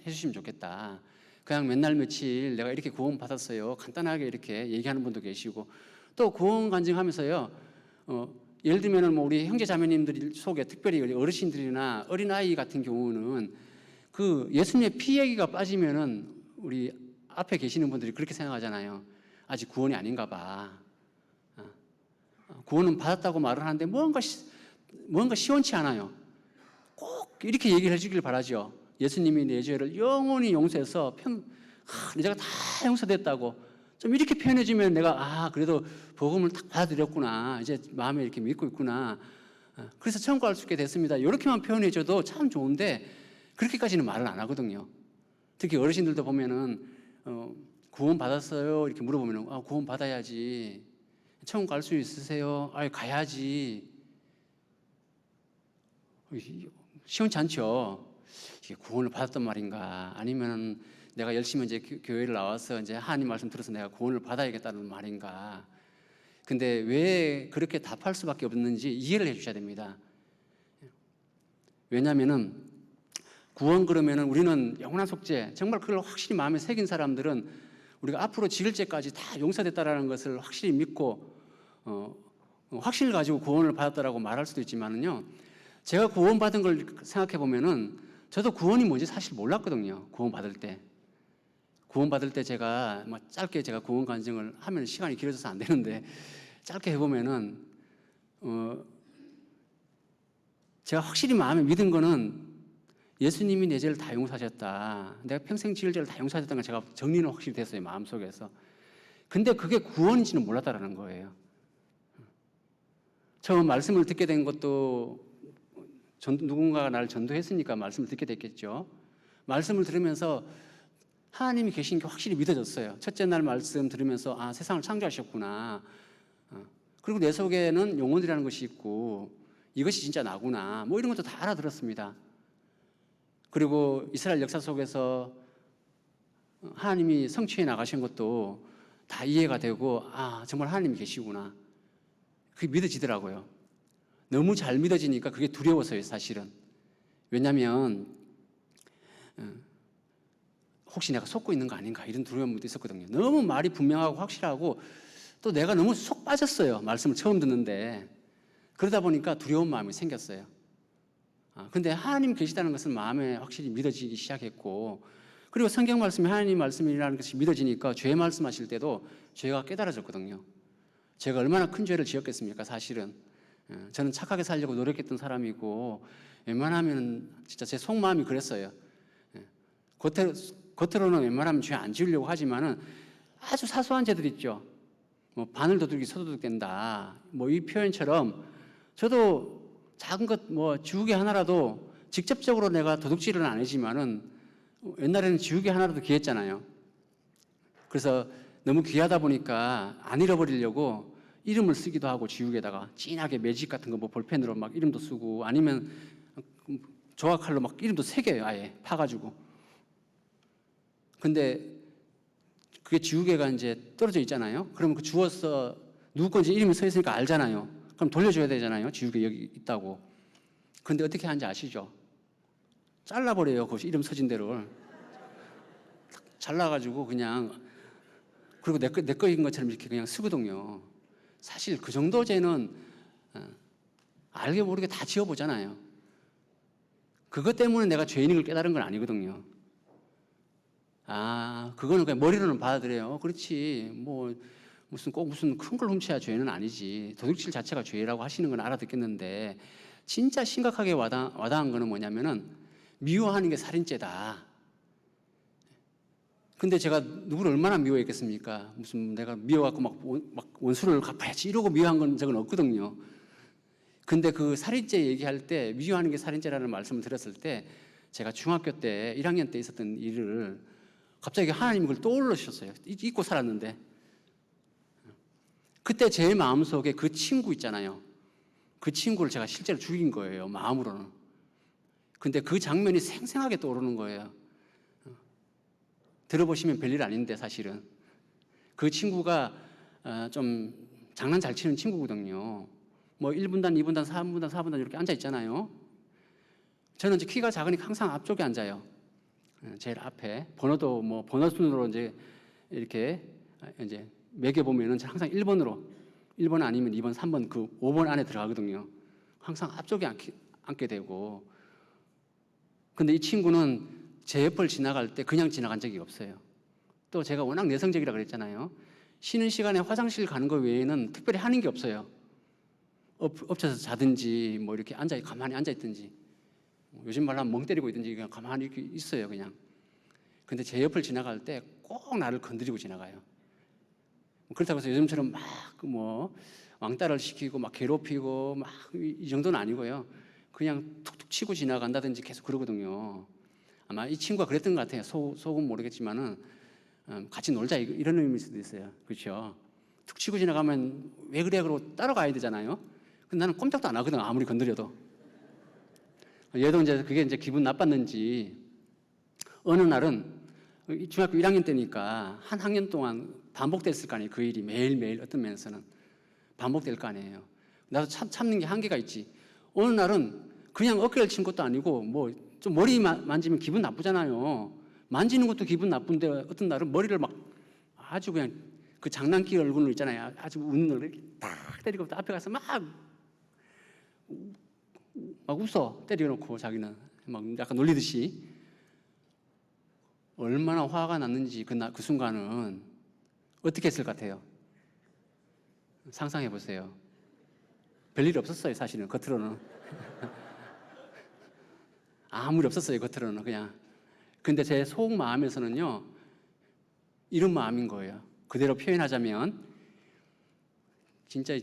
해주시면 좋겠다. 그냥 맨날 며칠 내가 이렇게 구원 받았어요. 간단하게 이렇게 얘기하는 분도 계시고 또 구원 간증하면서요. 예를 들면은 뭐 우리 형제 자매님들 속에 특별히 어르신들이나 어린 아이 같은 경우는 그 예수님의 피 얘기가 빠지면은 우리 앞에 계시는 분들이 그렇게 생각하잖아요. 아직 구원이 아닌가 봐. 구원은 받았다고 말을 하는데 뭔가 시원치 않아요. 꼭 이렇게 얘기를 해주길 바라죠. 예수님이 내 죄를 영원히 용서해서 내 죄가 다 용서됐다고 좀 이렇게 표현해주면 내가 그래도 복음을 딱 받아들였구나. 이제 마음에 이렇게 믿고 있구나. 그래서 천국 갈 수 있게 됐습니다. 이렇게만 표현해줘도 참 좋은데 그렇게까지는 말을 안 하거든요. 특히 어르신들도 보면은 구원 받았어요? 이렇게 물어보면은 구원 받아야지. 천국 갈 수 있으세요? 가야지. 시원치 않죠. 이게 구원을 받았단 말인가? 아니면 내가 열심히 이제 교회를 나와서 이제 하나님 말씀 들어서 내가 구원을 받아야겠다는 말인가? 근데 왜 그렇게 답할 수밖에 없는지 이해를 해주셔야 됩니다. 왜냐하면은 구원 그러면은 우리는 영원한 속죄, 정말 그걸 확실히 마음에 새긴 사람들은 우리가 앞으로 지을 죄까지 다 용서됐다라는 것을 확실히 믿고 확신을 가지고 구원을 받았다라고 말할 수도 있지만은요. 제가 구원받은 걸 생각해 보면은 저도 구원이 뭔지 사실 몰랐거든요. 구원받을 때 제가 짧게 제가 구원 간증을 하면 시간이 길어져서 안 되는데 짧게 해보면은 제가 확실히 마음에 믿은 거는 예수님이 내 죄를 다 용서하셨다. 내가 평생 지을 죄를 다 용서하셨다는 걸 제가 정리는 확실히 됐어요. 마음속에서. 근데 그게 구원인지는 몰랐다라는 거예요. 처음 말씀을 듣게 된 것도 누군가가 나를 전도했으니까 말씀을 듣게 됐겠죠. 말씀을 들으면서 하나님이 계신 게 확실히 믿어졌어요. 첫째 날 말씀 들으면서 세상을 창조하셨구나. 그리고 내 속에는 영혼이라는 것이 있고 이것이 진짜 나구나. 뭐 이런 것도 다 알아들었습니다. 그리고 이스라엘 역사 속에서 하나님이 성취해 나가신 것도 다 이해가 되고 정말 하나님이 계시구나. 그게 믿어지더라고요. 너무 잘 믿어지니까 그게 두려워서요, 사실은. 왜냐하면 혹시 내가 속고 있는 거 아닌가 이런 두려움도 있었거든요. 너무 말이 분명하고 확실하고 또 내가 너무 속 빠졌어요. 말씀을 처음 듣는데. 그러다 보니까 두려운 마음이 생겼어요. 근데 하나님 계시다는 것은 마음에 확실히 믿어지기 시작했고 그리고 성경 말씀이 하나님 말씀이라는 것이 믿어지니까 죄 말씀하실 때도 죄가 깨달아졌거든요. 제가 얼마나 큰 죄를 지었겠습니까, 사실은. 저는 착하게 살려고 노력했던 사람이고 웬만하면 진짜 제 속마음이 그랬어요. 겉으로는 웬만하면 죄 안 지으려고 하지만은 아주 사소한 죄들 있죠. 뭐 바늘 도둑이 소도둑 된다. 뭐 이 표현처럼 저도 작은 것 뭐 지우개 하나라도 직접적으로 내가 도둑질은 안 하지만은 옛날에는 지우개 하나라도 귀했잖아요. 그래서 너무 귀하다 보니까 안 잃어버리려고 이름을 쓰기도 하고 지우개에다가 진하게 매직 같은 거 뭐 볼펜으로 막 이름도 쓰고 아니면 조각칼로 막 이름도 새겨요. 아예 파가지고. 근데 그게 지우개가 이제 떨어져 있잖아요. 그러면 그 주워서 누구 건지 이름이 서 있으니까 알잖아요. 그럼 돌려줘야 되잖아요. 지우개 여기 있다고. 근데 어떻게 하는지 아시죠? 잘라버려요. 그 이름 서진 대로를. 잘라가지고 그냥 그리고 내 거인 것처럼 이렇게 그냥 쓰거든요. 사실 그 정도 죄는 알게 모르게 다 지어보잖아요. 그것 때문에 내가 죄인인 걸 깨달은 건 아니거든요. 그거는 그냥 머리로는 받아들여요. 그렇지. 뭐 무슨 큰 걸 훔쳐야 죄는 아니지. 도둑질 자체가 죄라고 하시는 건 알아듣겠는데 진짜 심각하게 와닿은 거는 뭐냐면은 미워하는 게 살인죄다. 근데 제가 누구를 얼마나 미워했겠습니까? 무슨 내가 미워갖고 막 원수를 갚아야지 이러고 미워한 건 적은 없거든요. 근데 그 살인죄 얘기할 때 미워하는 게 살인죄라는 말씀을 드렸을 때 제가 중학교 때 1학년 때 있었던 일을 갑자기 하나님이 그걸 떠올리셨어요. 잊고 살았는데. 그때 제 마음속에 그 친구 있잖아요. 그 친구를 제가 실제로 죽인 거예요. 마음으로는. 근데 그 장면이 생생하게 떠오르는 거예요. 들어보시면 별일 아닌데 사실은. 그 친구가 좀 장난 잘 치는 친구거든요. 뭐 1분단, 2분단, 3분단, 4분단 이렇게 앉아 있잖아요. 저는 이제 키가 작으니까 항상 앞쪽에 앉아요. 제일 앞에. 번호도 뭐 번호 순으로 이제 이렇게 이제 매겨보면은 항상 1번으로 1번 아니면 2번, 3번 그 5번 안에 들어가거든요. 항상 앞쪽에 앉게 되고. 근데 이 친구는 제 옆을 지나갈 때 그냥 지나간 적이 없어요. 또 제가 워낙 내성적이라 그랬잖아요. 쉬는 시간에 화장실 가는 거 외에는 특별히 하는 게 없어요. 엎쳐서 자든지 뭐 이렇게 가만히 앉아 있든지 요즘 말로 하면 멍 때리고 있든지 그냥 가만히 이렇게 있어요 그냥. 근데 제 옆을 지나갈 때 꼭 나를 건드리고 지나가요. 그렇다고 해서 요즘처럼 막 뭐 왕따를 시키고 막 괴롭히고 막 이 정도는 아니고요. 그냥 툭툭 치고 지나간다든지 계속 그러거든요. 아마 이 친구가 그랬던 것 같아요. 속은 모르겠지만은 같이 놀자 이런 의미일 수도 있어요. 그렇죠? 툭 치고 지나가면 왜 그래 그러고 따라가야 되잖아요. 근데 나는 꼼짝도 안 하거든 아무리 건드려도. 얘도 이제 그게 이제 기분 나빴는지 어느 날은 중학교 1학년 때니까 한 학년 동안 반복됐을 거 아니에요. 그 일이 매일매일 어떤 면에서는 반복될 거 아니에요. 나도 참는 게 한계가 있지. 어느 날은 그냥 어깨를 친 것도 아니고 뭐 좀 머리 만지면 기분 나쁘잖아요. 만지는 것도 기분 나쁜데 어떤 날은 머리를 막 아주 그냥 그 장난기 얼굴로 있잖아요. 아주 웃는 얼굴 이렇게 딱 때리고 또 앞에 가서 막 웃어 때려놓고 자기는 막 약간 놀리듯이. 얼마나 화가 났는지 그 순간은 어떻게 했을 것 같아요? 상상해 보세요. 별일 없었어요 사실은 겉으로는. 아무 일 없었어요 겉으로는 그냥. 근데 제 속마음에서는요 이런 마음인 거예요. 그대로 표현하자면 진짜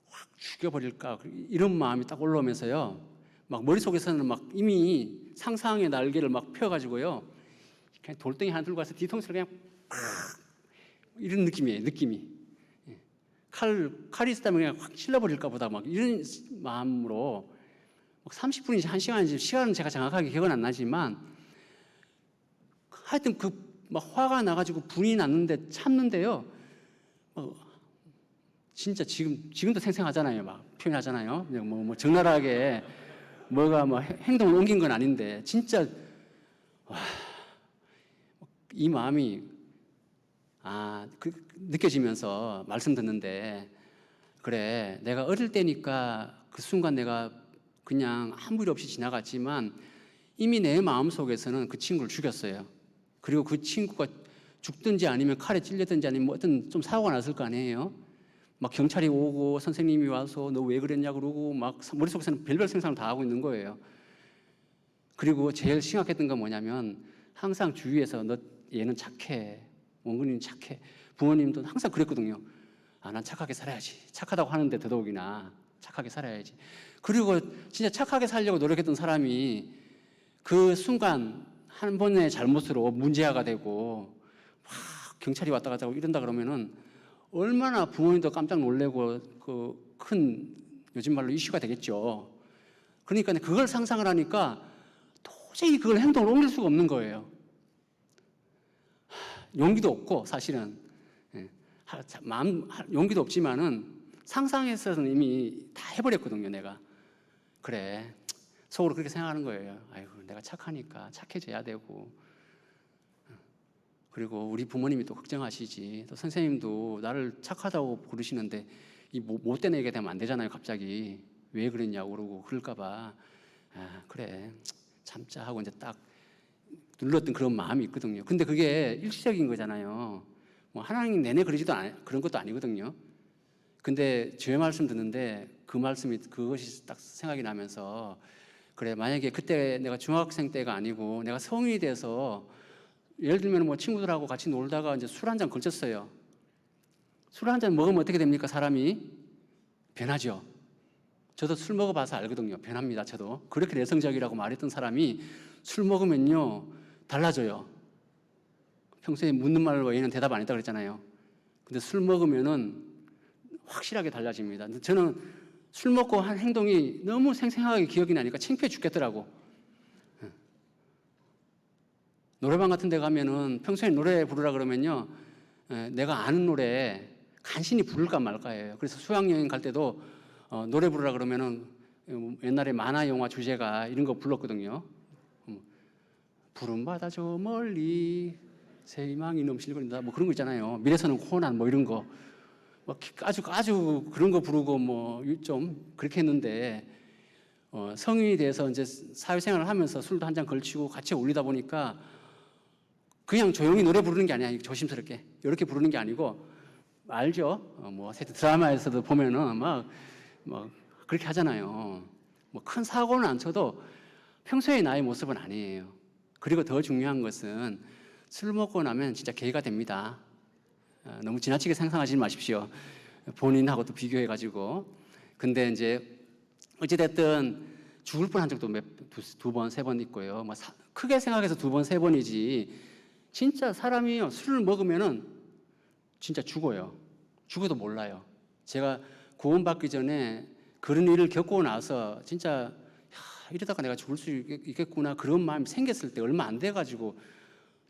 확 죽여버릴까 이런 마음이 딱 올라오면서요 막 머릿속에서는 막 이미 상상의 날개를 막 펴가지고요 그냥 돌덩이 하나 들고 가서 뒤통수를 그냥 팍 이런 느낌이에요. 느낌이. 칼이 있었다면 그냥 확 찔러버릴까 보다 막 이런 마음으로 막 30분인지 1시간인지 시간은 제가 정확하게 기억은 안 나지만 하여튼 그 막 화가 나가지고 분이 났는데 참는데요. 진짜 지금도 생생하잖아요. 막 표현하잖아요. 그냥 뭐 적나라하게 뭐가 뭐 행동을 옮긴 건 아닌데 진짜 이 마음이 느껴지면서 말씀 듣는데 그래 내가 어릴 때니까 그 순간 내가 그냥 아무 일 없이 지나갔지만 이미 내 마음속에서는 그 친구를 죽였어요. 그리고 그 친구가 죽든지 아니면 칼에 찔렸든지 아니면 뭐 어떤 좀 사고가 났을 거 아니에요. 막 경찰이 오고 선생님이 와서 너 왜 그랬냐 그러고 막 머릿속에서는 별별 생각을 다 하고 있는 거예요. 그리고 제일 심각했던 건 뭐냐면 항상 주위에서 너 얘는 착해. 원근이는 착해. 부모님도 항상 그랬거든요. 난 착하게 살아야지. 착하다고 하는데 더더욱이나 착하게 살아야지. 그리고 진짜 착하게 살려고 노력했던 사람이 그 순간 한 번의 잘못으로 문제아가 되고 막 경찰이 왔다 갔다 하고 이런다 그러면은 얼마나 부모님도 깜짝 놀래고 그 큰 요즘 말로 이슈가 되겠죠. 그러니까 그걸 상상을 하니까 도저히 그걸 행동으로 옮길 수가 없는 거예요. 용기도 없고 사실은 용기도 없지만은 상상해서는 이미 다 해버렸거든요. 내가 그래 속으로 그렇게 생각하는 거예요. 아이고 내가 착하니까 착해져야 되고 그리고 우리 부모님이 또 걱정하시지 또 선생님도 나를 착하다고 부르시는데 이 못된 애가 되면 안 되잖아요. 갑자기 왜 그랬냐고 그러고 그럴까 봐 그래 참자 하고 이제 딱 눌렀던 그런 마음이 있거든요. 근데 그게 일시적인 거잖아요. 뭐 하나님 내내 그런 것도 아니거든요. 근데 주의 말씀 듣는데 그것이 딱 생각이 나면서 그래 만약에 그때 내가 중학생 때가 아니고 내가 성인이 돼서 예를 들면 뭐 친구들하고 같이 놀다가 이제 술 한 잔 걸쳤어요. 술 한 잔 먹으면 어떻게 됩니까? 사람이 변하죠. 저도 술 먹어봐서 알거든요. 변합니다. 저도 그렇게 내성적이라고 말했던 사람이 술 먹으면요 달라져요. 평소에 묻는 말 외에는 대답 안 했다 그랬잖아요. 근데 술 먹으면은 확실하게 달라집니다. 저는 술 먹고 한 행동이 너무 생생하게 기억이 나니까 창피해 죽겠더라고. 노래방 같은 데 가면은 평소에 노래 부르라 그러면요, 내가 아는 노래 간신히 부를까 말까예요. 그래서 수학여행 갈 때도 노래 부르라 그러면은 옛날에 만화 영화 주제가 이런 거 불렀거든요. 푸른 바다 저 멀리 새 희망이 넘실거린다 뭐 그런 거 있잖아요. 미래소년 코난 뭐 이런 거 아주 그런 거 부르고 뭐 좀 그렇게 했는데 성인이 돼서 이제 사회생활을 하면서 술도 한 잔 걸치고 같이 어울리다 보니까 그냥 조용히 노래 부르는 게 아니야. 조심스럽게 이렇게 부르는 게 아니고 알죠? 뭐 드라마에서도 보면은 막 그렇게 하잖아요. 뭐 큰 사고는 안 쳐도 평소의 나의 모습은 아니에요. 그리고 더 중요한 것은 술 먹고 나면 진짜 개가 됩니다. 너무 지나치게 상상하지 마십시오. 본인하고 또 비교해가지고. 근데 이제 어찌됐든 죽을 뻔한 적도 두 번, 세 번 있고요. 뭐 크게 생각해서 두 번, 세 번이지. 진짜 사람이 술을 먹으면은 진짜 죽어요. 죽어도 몰라요. 제가 구원받기 전에 그런 일을 겪고 나서 진짜 이러다가 내가 죽을 수 있겠구나 그런 마음이 생겼을 때 얼마 안 돼가지고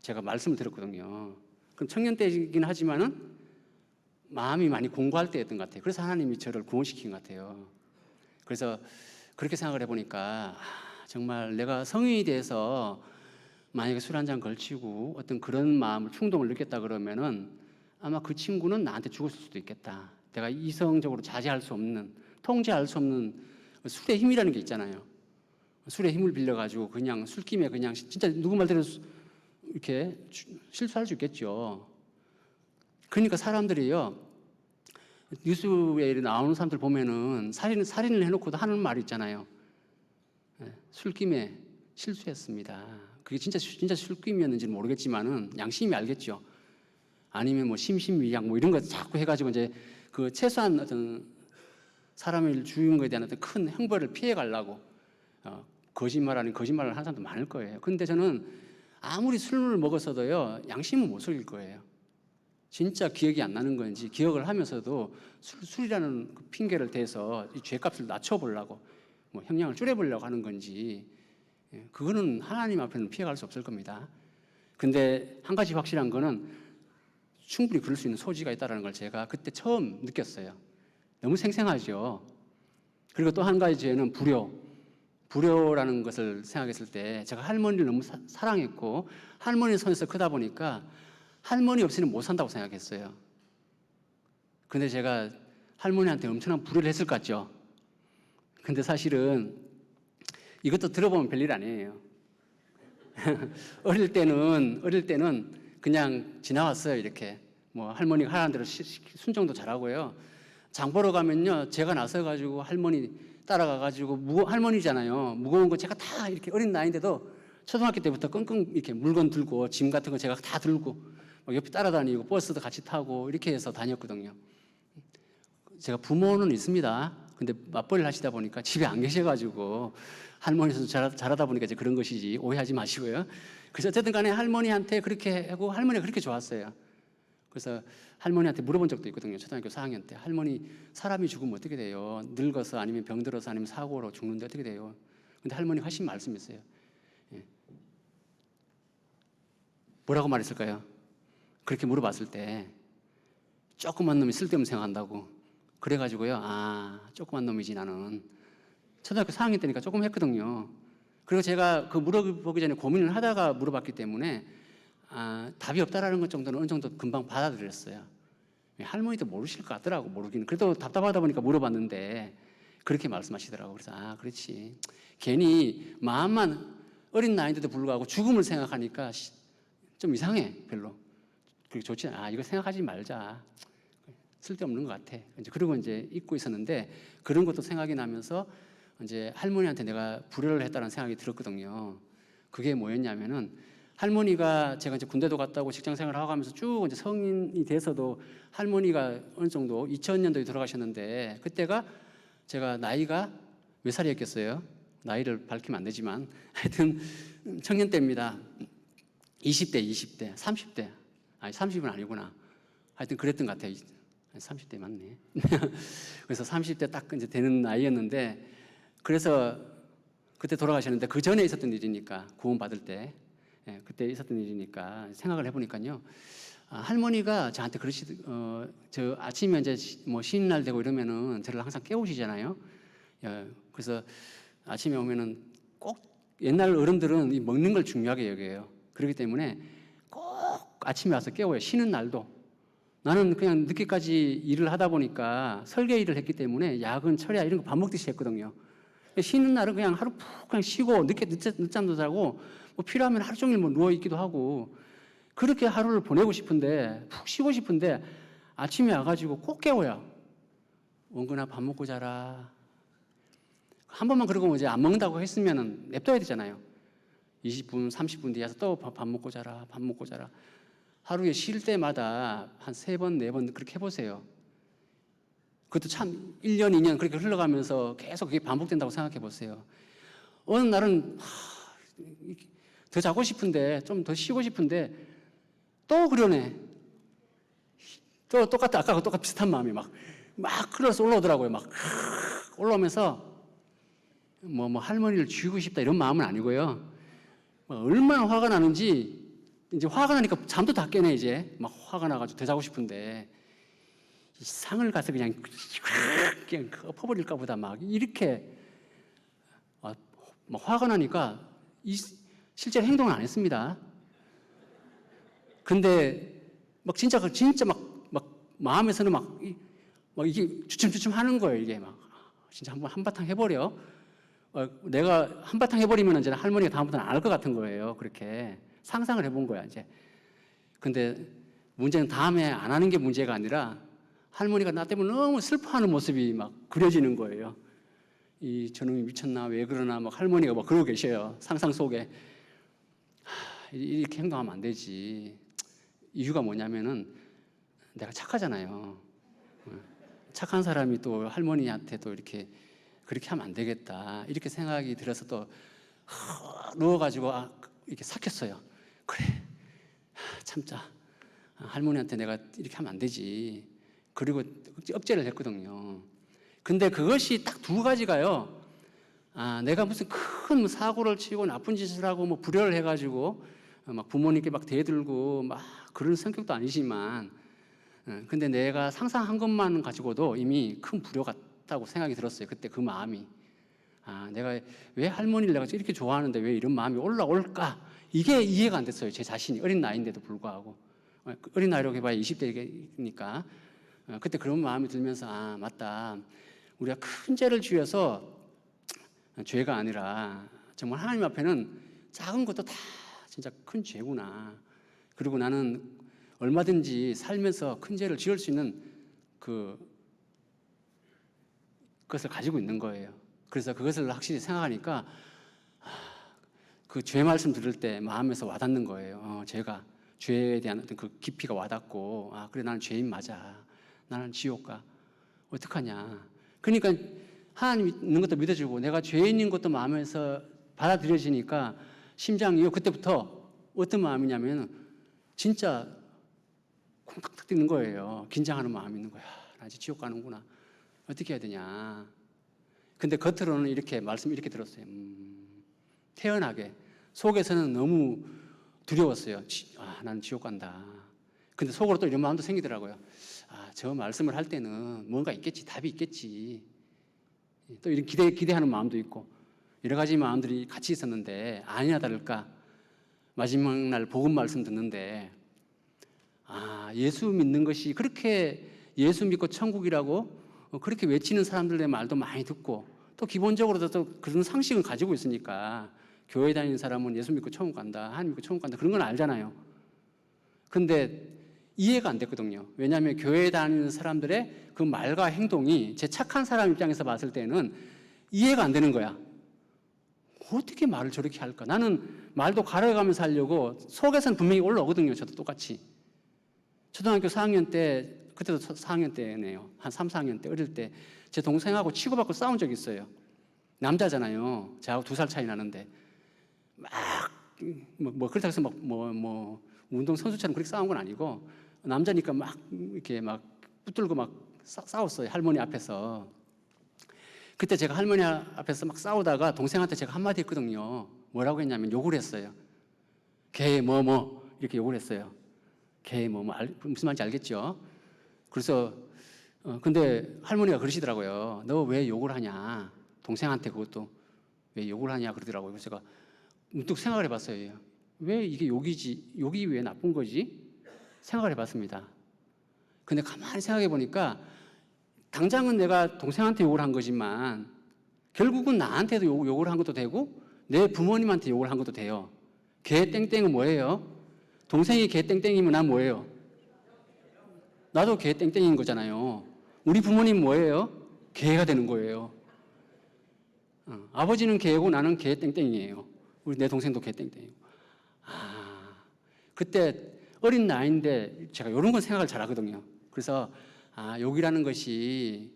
제가 말씀을 드렸거든요. 그럼 청년 때이긴 하지만은 마음이 많이 공부할 때였던 것 같아요. 그래서 하나님이 저를 구원시킨 것 같아요. 그래서 그렇게 생각을 해보니까 정말 내가 성인이 돼서 만약에 술 한 잔 걸치고 어떤 그런 마음을 충동을 느꼈다 그러면은 아마 그 친구는 나한테 죽었을 수도 있겠다. 내가 이성적으로 자제할 수 없는, 통제할 수 없는 술의 힘이라는 게 있잖아요. 술의 힘을 빌려가지고 그냥 술김에 그냥 진짜 누구 말대로 이렇게 실수할 수 있겠죠. 그러니까 사람들이요, 뉴스에 나오는 사람들 보면은 살인을 해놓고도 하는 말이 있잖아요. 술김에 실수했습니다. 그게 진짜 술김이었는지는 모르겠지만은 양심이 알겠죠. 아니면 뭐 심신미약 뭐 이런 거 자꾸 해가지고 이제 그 최소한 어떤 사람을 죽인 거에 대한 어떤 큰 형벌을 피해 가려고 거짓말을 하는 사람도 많을 거예요. 근데 저는 아무리 술을 먹었어도요, 양심은 못 속일 거예요. 진짜 기억이 안 나는 건지 기억을 하면서도 술이라는 그 핑계를 대서 이 죄값을 낮춰보려고 뭐 형량을 줄여보려고 하는 건지 그거는 하나님 앞에는 피해갈 수 없을 겁니다. 근데 한 가지 확실한 거는 충분히 그럴 수 있는 소지가 있다는 걸 제가 그때 처음 느꼈어요. 너무 생생하죠. 그리고 또 한 가지 죄는 불효라는 것을 생각했을 때 제가 할머니를 너무 사랑했고 할머니 손에서 크다 보니까 할머니 없이는 못 산다고 생각했어요. 근데 제가 할머니한테 엄청난 불효를 했을 것 같죠. 근데 사실은 이것도 들어보면 별일 아니에요. 어릴 때는 그냥 지나왔어요. 이렇게 뭐 할머니가 하라는 대로 순종도 잘하고요. 장 보러 가면요, 제가 나서가지고 할머니 따라가가지고 할머니잖아요. 무거운 거 제가 다 이렇게 어린 나이인데도 초등학교 때부터 끙끙 이렇게 물건 들고 짐 같은 거 제가 다 들고 막 옆에 따라다니고 버스도 같이 타고 이렇게 해서 다녔거든요. 제가 부모는 있습니다. 근데 맞벌이를 하시다 보니까 집에 안 계셔가지고 할머니 손 잘하다 보니까 이제 그런 것이지 오해하지 마시고요. 그래서 어쨌든 간에 할머니한테 그렇게 하고 할머니가 그렇게 좋았어요. 그래서 할머니한테 물어본 적도 있거든요. 초등학교 4학년 때. 할머니, 사람이 죽으면 어떻게 돼요? 늙어서 아니면 병들어서 아니면 사고로 죽는데 어떻게 돼요? 근데 할머니가 하신 말씀이 있어요. 뭐라고 말했을까요? 그렇게 물어봤을 때 조그만 놈이 쓸데없는 생각한다고. 그래가지고요, 조그만 놈이지 나는. 초등학교 4학년 때니까 조금 했거든요. 그리고 제가 그 물어보기 전에 고민을 하다가 물어봤기 때문에 답이 없다라는 것 정도는 어느 정도 금방 받아들였어요. 할머니도 모르실 것 같더라고, 모르기는. 그래도 답답하다 보니까 물어봤는데 그렇게 말씀하시더라고. 그래서 그렇지. 괜히 마음만 어린 나이인데도 불구하고 죽음을 생각하니까 좀 이상해, 별로. 그리고 좋지 않아. 이거 생각하지 말자. 쓸데없는 것 같아. 그리고 이제 잊고 있었는데 그런 것도 생각이 나면서 이제 할머니한테 내가 불효를 했다는 생각이 들었거든요. 그게 뭐였냐면은 할머니가 제가 이제 군대도 갔다 오고 직장 생활을 하고 하면서 쭉 이제 성인이 돼서도 할머니가 어느 정도 2000년도에 돌아가셨는데 그때가 제가 나이가 몇 살이었겠어요? 나이를 밝히면 안 되지만 하여튼 청년 때입니다. 20대, 30대. 아니 30은 아니구나. 하여튼 그랬던 것 같아요. 30대 맞네. 그래서 30대 딱 이제 되는 나이였는데, 그래서 그때 돌아가셨는데 그 전에 있었던 일이니까, 구원받을 때, 그때 있었던 일이니까 생각을 해보니까요. 할머니가 저한테 저 아침에 이제 뭐 쉬는 날 되고 이러면은 저를 항상 깨우시잖아요. 그래서 아침에 오면은 꼭, 옛날 어른들은 이 먹는 걸 중요하게 여겨요. 그렇기 때문에 꼭 아침에 와서 깨워요. 쉬는 날도. 나는 그냥 늦게까지 일을 하다 보니까 설계 일을 했기 때문에 야근, 철야 이런 거 밥 먹듯이 했거든요. 쉬는 날은 그냥 하루 푹 그냥 쉬고 늦잠도 자고 뭐 필요하면 하루 종일 뭐 누워 있기도 하고, 그렇게 하루를 보내고 싶은데, 푹 쉬고 싶은데 아침에 와가지고 꼭 깨워요. 원근아 밥 먹고 자라. 한 번만 그러고 이제 안 먹는다고 했으면은 냅둬야 되잖아요. 20분, 30분 뒤에 와서 또 밥 먹고 자라, 밥 먹고 자라. 하루에 쉴 때마다 한 3번, 4번 그렇게 해보세요. 그것도 참 1년, 2년 그렇게 흘러가면서 계속 그게 반복된다고 생각해 보세요. 어느 날은 더 자고 싶은데, 좀 더 쉬고 싶은데 또 그러네. 또 똑같아. 아까하고 똑같 비슷한 마음이 막 흘러서 올라오더라고요. 막 올라오면서 뭐 할머니를 죽이고 싶다 이런 마음은 아니고요. 얼마나 화가 나는지, 이제 화가 나니까 잠도 다 깨네. 이제 막 화가 나가지고 더 자고 싶은데 이 상을 가서 그냥 엎어버릴까 보다 막 이렇게 막 화가 나니까 실제로 행동을 안 했습니다. 근데 막 진짜 막 마음에서는 막 이게 주춤주춤 하는 거예요. 이게 막 진짜 한바탕 해버려. 내가 한바탕 해버리면 이제 할머니가 다음부터는 안 할 것 같은 거예요. 그렇게 상상을 해본 거야 이제. 근데 문제는 다음에 안 하는 게 문제가 아니라 할머니가 나 때문에 너무 슬퍼하는 모습이 막 그려지는 거예요. 이 저놈이 미쳤나 왜 그러나 막 할머니가 막 그러고 계셔요. 상상 속에. 이렇게 행동하면 안 되지. 이유가 뭐냐면은 내가 착하잖아요. 착한 사람이 또 할머니한테 또 이렇게 그렇게 하면 안 되겠다. 이렇게 생각이 들어서 또 누워가지고 이렇게 삭혔어요. 그래, 참자. 할머니한테 내가 이렇게 하면 안 되지. 그리고 억제를 했거든요. 근데 그것이 딱 2가지가요. 내가 무슨 큰 사고를 치고 나쁜 짓을 하고 뭐 불효를 해가지고 막 부모님께 막 대들고 막 그런 성격도 아니지만, 근데 내가 상상한 것만 가지고도 이미 큰 불효 같다고 생각이 들었어요. 그때 그 마음이. 내가 왜 할머니를 내가 이렇게 좋아하는데 왜 이런 마음이 올라올까? 이게 이해가 안 됐어요. 제 자신이. 어린 나이인데도 불구하고. 어린 나이라고 해봐야 20대니까. 그때 그런 마음이 들면서 맞다. 우리가 큰 죄를 지어서 죄가 아니라 정말 하나님 앞에는 작은 것도 다 진짜 큰 죄구나. 그리고 나는 얼마든지 살면서 큰 죄를 지을 수 있는 그것을 가지고 있는 거예요. 그래서 그것을 확실히 생각하니까 그 죄 말씀 들을 때 마음에서 와닿는 거예요. 제가 죄에 대한 어떤 그 깊이가 와닿고, 그래 나는 죄인 맞아. 나는 지옥 가. 어떡하냐. 그러니까 하나님 있는 것도 믿어주고 내가 죄인인 것도 마음에서 받아들여지니까 심장이 그때부터 어떤 마음이냐면 진짜 콩닥닥 뛰는 거예요. 긴장하는 마음이 있는 거야. 나 이제 지옥 가는구나. 어떻게 해야 되냐. 근데 겉으로는 이렇게 말씀 이렇게 들었어요. 태연하게. 속에서는 너무 두려웠어요. 나는 지옥 간다. 근데 속으로 또 이런 마음도 생기더라고요. 저 말씀을 할 때는 뭔가 있겠지. 답이 있겠지. 또 이런 기대하는 마음도 있고 여러 가지 마음들이 같이 있었는데 아니나 다를까 마지막 날 복음 말씀 듣는데 예수 믿는 것이 그렇게 예수 믿고 천국이라고 그렇게 외치는 사람들의 말도 많이 듣고 또 기본적으로도 또 그런 상식을 가지고 있으니까 교회 다니는 사람은 예수 믿고 천국 간다, 하나님 믿고 천국 간다 그런 건 알잖아요. 근데 이해가 안 됐거든요. 왜냐하면 교회 다니는 사람들의 그 말과 행동이 제 착한 사람 입장에서 봤을 때는 이해가 안 되는 거야. 어떻게 말을 저렇게 할까? 나는 말도 가려가면서 하려고 속에서는 분명히 올라오거든요. 저도 똑같이. 초등학교 4학년 때, 그때도 4학년 때네요. 한 3, 4학년 때, 어릴 때 제 동생하고 치고받고 싸운 적이 있어요. 남자잖아요. 저하고 2살 차이 나는데. 그렇다고 해서 운동 선수처럼 그렇게 싸운 건 아니고 남자니까 막 이렇게 막 붙들고 막 싸웠어요. 할머니 앞에서. 그때 제가 할머니 앞에서 막 싸우다가 동생한테 제가 한마디 했거든요. 뭐라고 했냐면 욕을 했어요. 걔 뭐 이렇게 욕을 했어요. 걔 뭐 무슨 말인지 알겠죠? 그래서 근데 할머니가 그러시더라고요. 너 왜 욕을 하냐? 동생한테 그것도 왜 욕을 하냐 그러더라고요. 그래서 제가 문득 생각을 해봤어요. 왜 이게 욕이지? 욕이 왜 나쁜 거지? 생각을 해봤습니다. 근데 가만히 생각해 보니까 당장은 내가 동생한테 욕을 한 거지만 결국은 나한테도 욕을 한 것도 되고 내 부모님한테 욕을 한 것도 돼요. 걔 땡땡은 뭐예요? 동생이 걔 땡땡이면 난 뭐예요? 나도 걔 땡땡인 거잖아요. 우리 부모님 뭐예요? 걔가 되는 거예요. 아버지는 걔고 나는 걔 땡땡이에요. 우리 내 동생도 걔 땡땡이고. 그때 어린 나이인데 제가 이런 건 생각을 잘 하거든요. 그래서 욕이라는 것이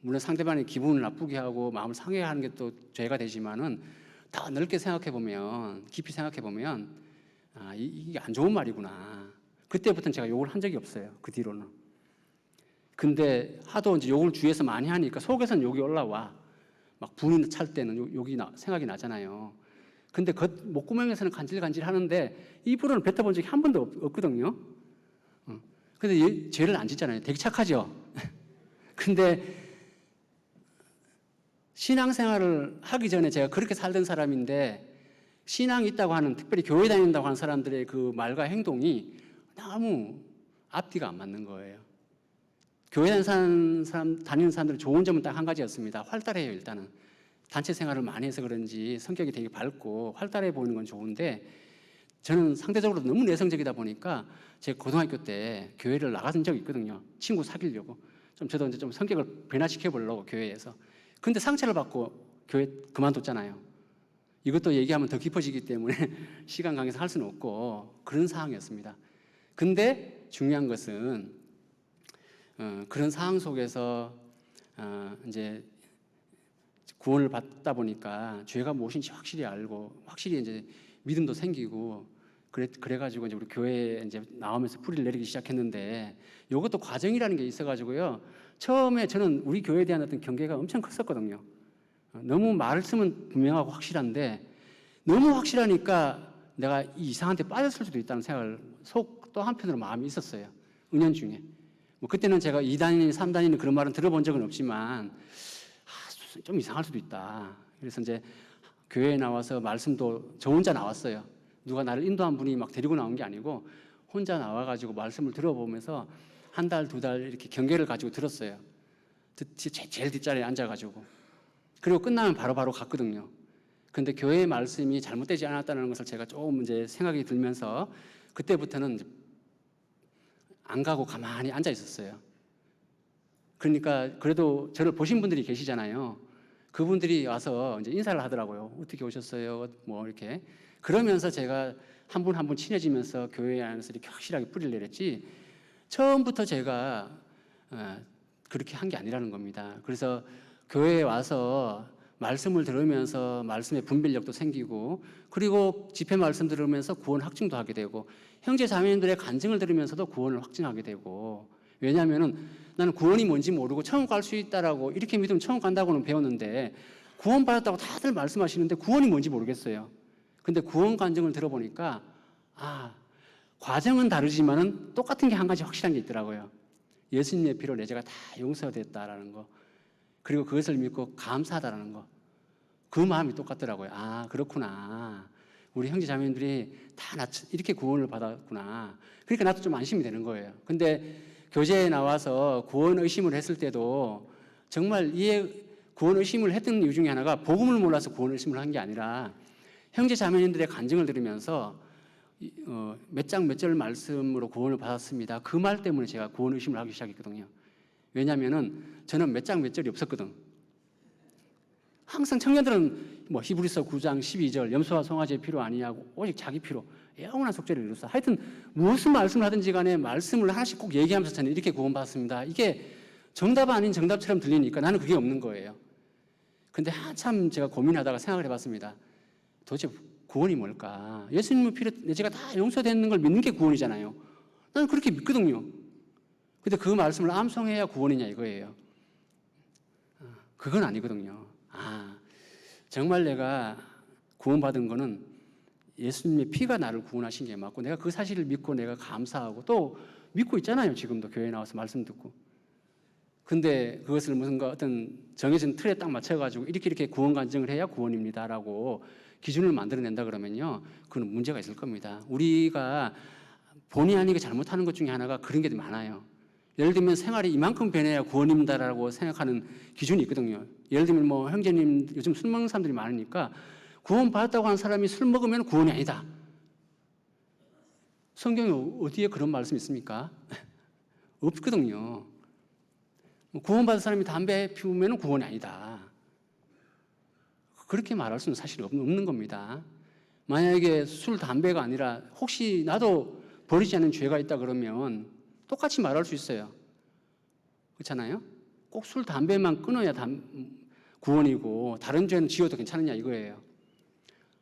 물론 상대방의 기분을 나쁘게 하고 마음을 상해하는 게 또 죄가 되지만은 더 넓게 생각해 보면 깊이 생각해 보면 이게 안 좋은 말이구나. 그때부터는 제가 욕을 한 적이 없어요. 그 뒤로는. 근데 하도 이제 욕을 주위에서 많이 하니까 속에서는 욕이 올라와. 막 분이 찰 때는 욕이 생각이 나잖아요. 근데 목구멍에서는 간질간질 하는데 입으로는 뱉어본 적이 한 번도 없거든요. 근데 죄를 안 짓잖아요. 되게 착하죠. 근데 신앙생활을 하기 전에 제가 그렇게 살던 사람인데 신앙이 있다고 하는, 특별히 교회 다닌다고 하는 사람들의 그 말과 행동이 너무 앞뒤가 안 맞는 거예요. 교회 다니는 사람들의 좋은 점은 딱 한 가지였습니다. 활달해요. 일단은 단체 생활을 많이 해서 그런지 성격이 되게 밝고 활달해 보이는 건 좋은데 저는 상대적으로 너무 내성적이다 보니까 제가 고등학교 때 교회를 나가던 적이 있거든요. 친구 사귀려고. 저도 이제 좀 성격을 변화시켜 보려고 교회에서. 근데 상처를 받고 교회 그만뒀잖아요. 이것도 얘기하면 더 깊어지기 때문에 시간 관계에서 할 수는 없고 그런 상황이었습니다. 근데 중요한 것은 그런 상황 속에서 이제 구원을 받다 보니까 죄가 무엇인지 확실히 알고 확실히 이제 믿음도 생기고 그래가지고 이제 우리 교회에 이제 나오면서 뿌리를 내리기 시작했는데 이것도 과정이라는 게 있어가지고요. 처음에 저는 우리 교회에 대한 어떤 경계가 엄청 컸었거든요. 너무 말씀은 분명하고 확실한데 너무 확실하니까 내가 이상한 데 빠졌을 수도 있다는 생각을 또 한편으로 마음이 있었어요. 은연중에. 뭐 그때는 제가 2단이니 3단이니 그런 말은 들어본 적은 없지만 좀 이상할 수도 있다. 그래서 이제 교회에 나와서 말씀도 저 혼자 나왔어요. 누가 나를 인도한 분이 막 데리고 나온 게 아니고 혼자 나와가지고 말씀을 들어보면서 한 달, 두 달 이렇게 경계를 가지고 들었어요. 제일 뒷자리에 앉아가지고. 그리고 끝나면 바로바로 갔거든요. 근데 교회의 말씀이 잘못되지 않았다는 것을 제가 조금 이제 생각이 들면서 그때부터는 이제 안 가고 가만히 앉아 있었어요. 그러니까 그래도 저를 보신 분들이 계시잖아요. 그분들이 와서 이제 인사를 하더라고요. 어떻게 오셨어요? 뭐 이렇게. 그러면서 제가 한 분 한 분 친해지면서 교회 안에서 이렇게 확실하게 뿌리를 내렸지 처음부터 제가 그렇게 한 게 아니라는 겁니다. 그래서 교회에 와서 말씀을 들으면서 말씀의 분별력도 생기고 그리고 집회 말씀 들으면서 구원 확증도 하게 되고 형제 자매님들의 간증을 들으면서도 구원을 확증하게 되고 왜냐하면은 나는 구원이 뭔지 모르고 천국 갈 수 있다라고 이렇게 믿으면 천국 간다고는 배웠는데 구원 받았다고 다들 말씀하시는데 구원이 뭔지 모르겠어요. 근데 구원 간증을 들어보니까 과정은 다르지만은 똑같은 게 한 가지 확실한 게 있더라고요. 예수님의 피로 내 죄가 다 용서됐다라는 거. 그리고 그것을 믿고 감사하다라는 거. 그 마음이 똑같더라고요. 그렇구나. 우리 형제 자매님들이 다 이렇게 구원을 받았구나. 그러니까 나도 좀 안심이 되는 거예요. 근데 교제에 나와서 구원 의심을 했을 때도 정말 구원 의심을 했던 이유 중에 하나가 복음을 몰라서 구원 의심을 한 게 아니라 형제 자매님들의 간증을 들으면서 몇 장 몇 절 말씀으로 구원을 받았습니다. 그 말 때문에 제가 구원 의심을 하기 시작했거든요. 왜냐하면은 저는 몇 장 몇 절이 없었거든. 항상 청년들은 뭐 히브리서 9장 12절 염소와 송아지의 피로 아니하고 오직 자기 피로 영원한 속죄를 이루사. 하여튼 무슨 말씀을 하든지 간에 말씀을 하나씩 꼭 얘기하면서 저는 이렇게 구원받았습니다. 이게 정답 아닌 정답처럼 들리니까 나는 그게 없는 거예요. 근데 한참 제가 고민하다가 생각을 해봤습니다. 도대체 구원이 뭘까? 예수님의 피로 내 죄가 다 용서되는 걸 믿는 게 구원이잖아요. 나는 그렇게 믿거든요. 근데 그 말씀을 암송해야 구원이냐 이거예요. 그건 아니거든요. 정말 내가 구원받은 거는 예수님의 피가 나를 구원하신 게 맞고 내가 그 사실을 믿고 내가 감사하고 또 믿고 있잖아요. 지금도 교회에 나와서 말씀 듣고. 근데 그것을 무슨 어떤 정해진 틀에 딱 맞춰가지고 이렇게 구원 간증을 해야 구원입니다라고 기준을 만들어낸다 그러면요, 그건 문제가 있을 겁니다. 우리가 본의 아니게 잘못하는 것 중에 하나가 그런 게 많아요. 예를 들면 생활이 이만큼 변해야 구원입니다라고 생각하는 기준이 있거든요. 예를 들면 뭐 형제님 요즘 술 먹는 사람들이 많으니까 구원 받았다고 하는 사람이 술 먹으면 구원이 아니다. 성경에 어디에 그런 말씀이 있습니까? 없거든요. 구원받은 사람이 담배 피우면 구원이 아니다. 그렇게 말할 수는 사실 없는 겁니다. 만약에 술, 담배가 아니라 혹시 나도 버리지 않는 죄가 있다 그러면 똑같이 말할 수 있어요. 그렇잖아요? 꼭 술, 담배만 끊어야 구원이고 다른 죄는 지어도 괜찮느냐 이거예요.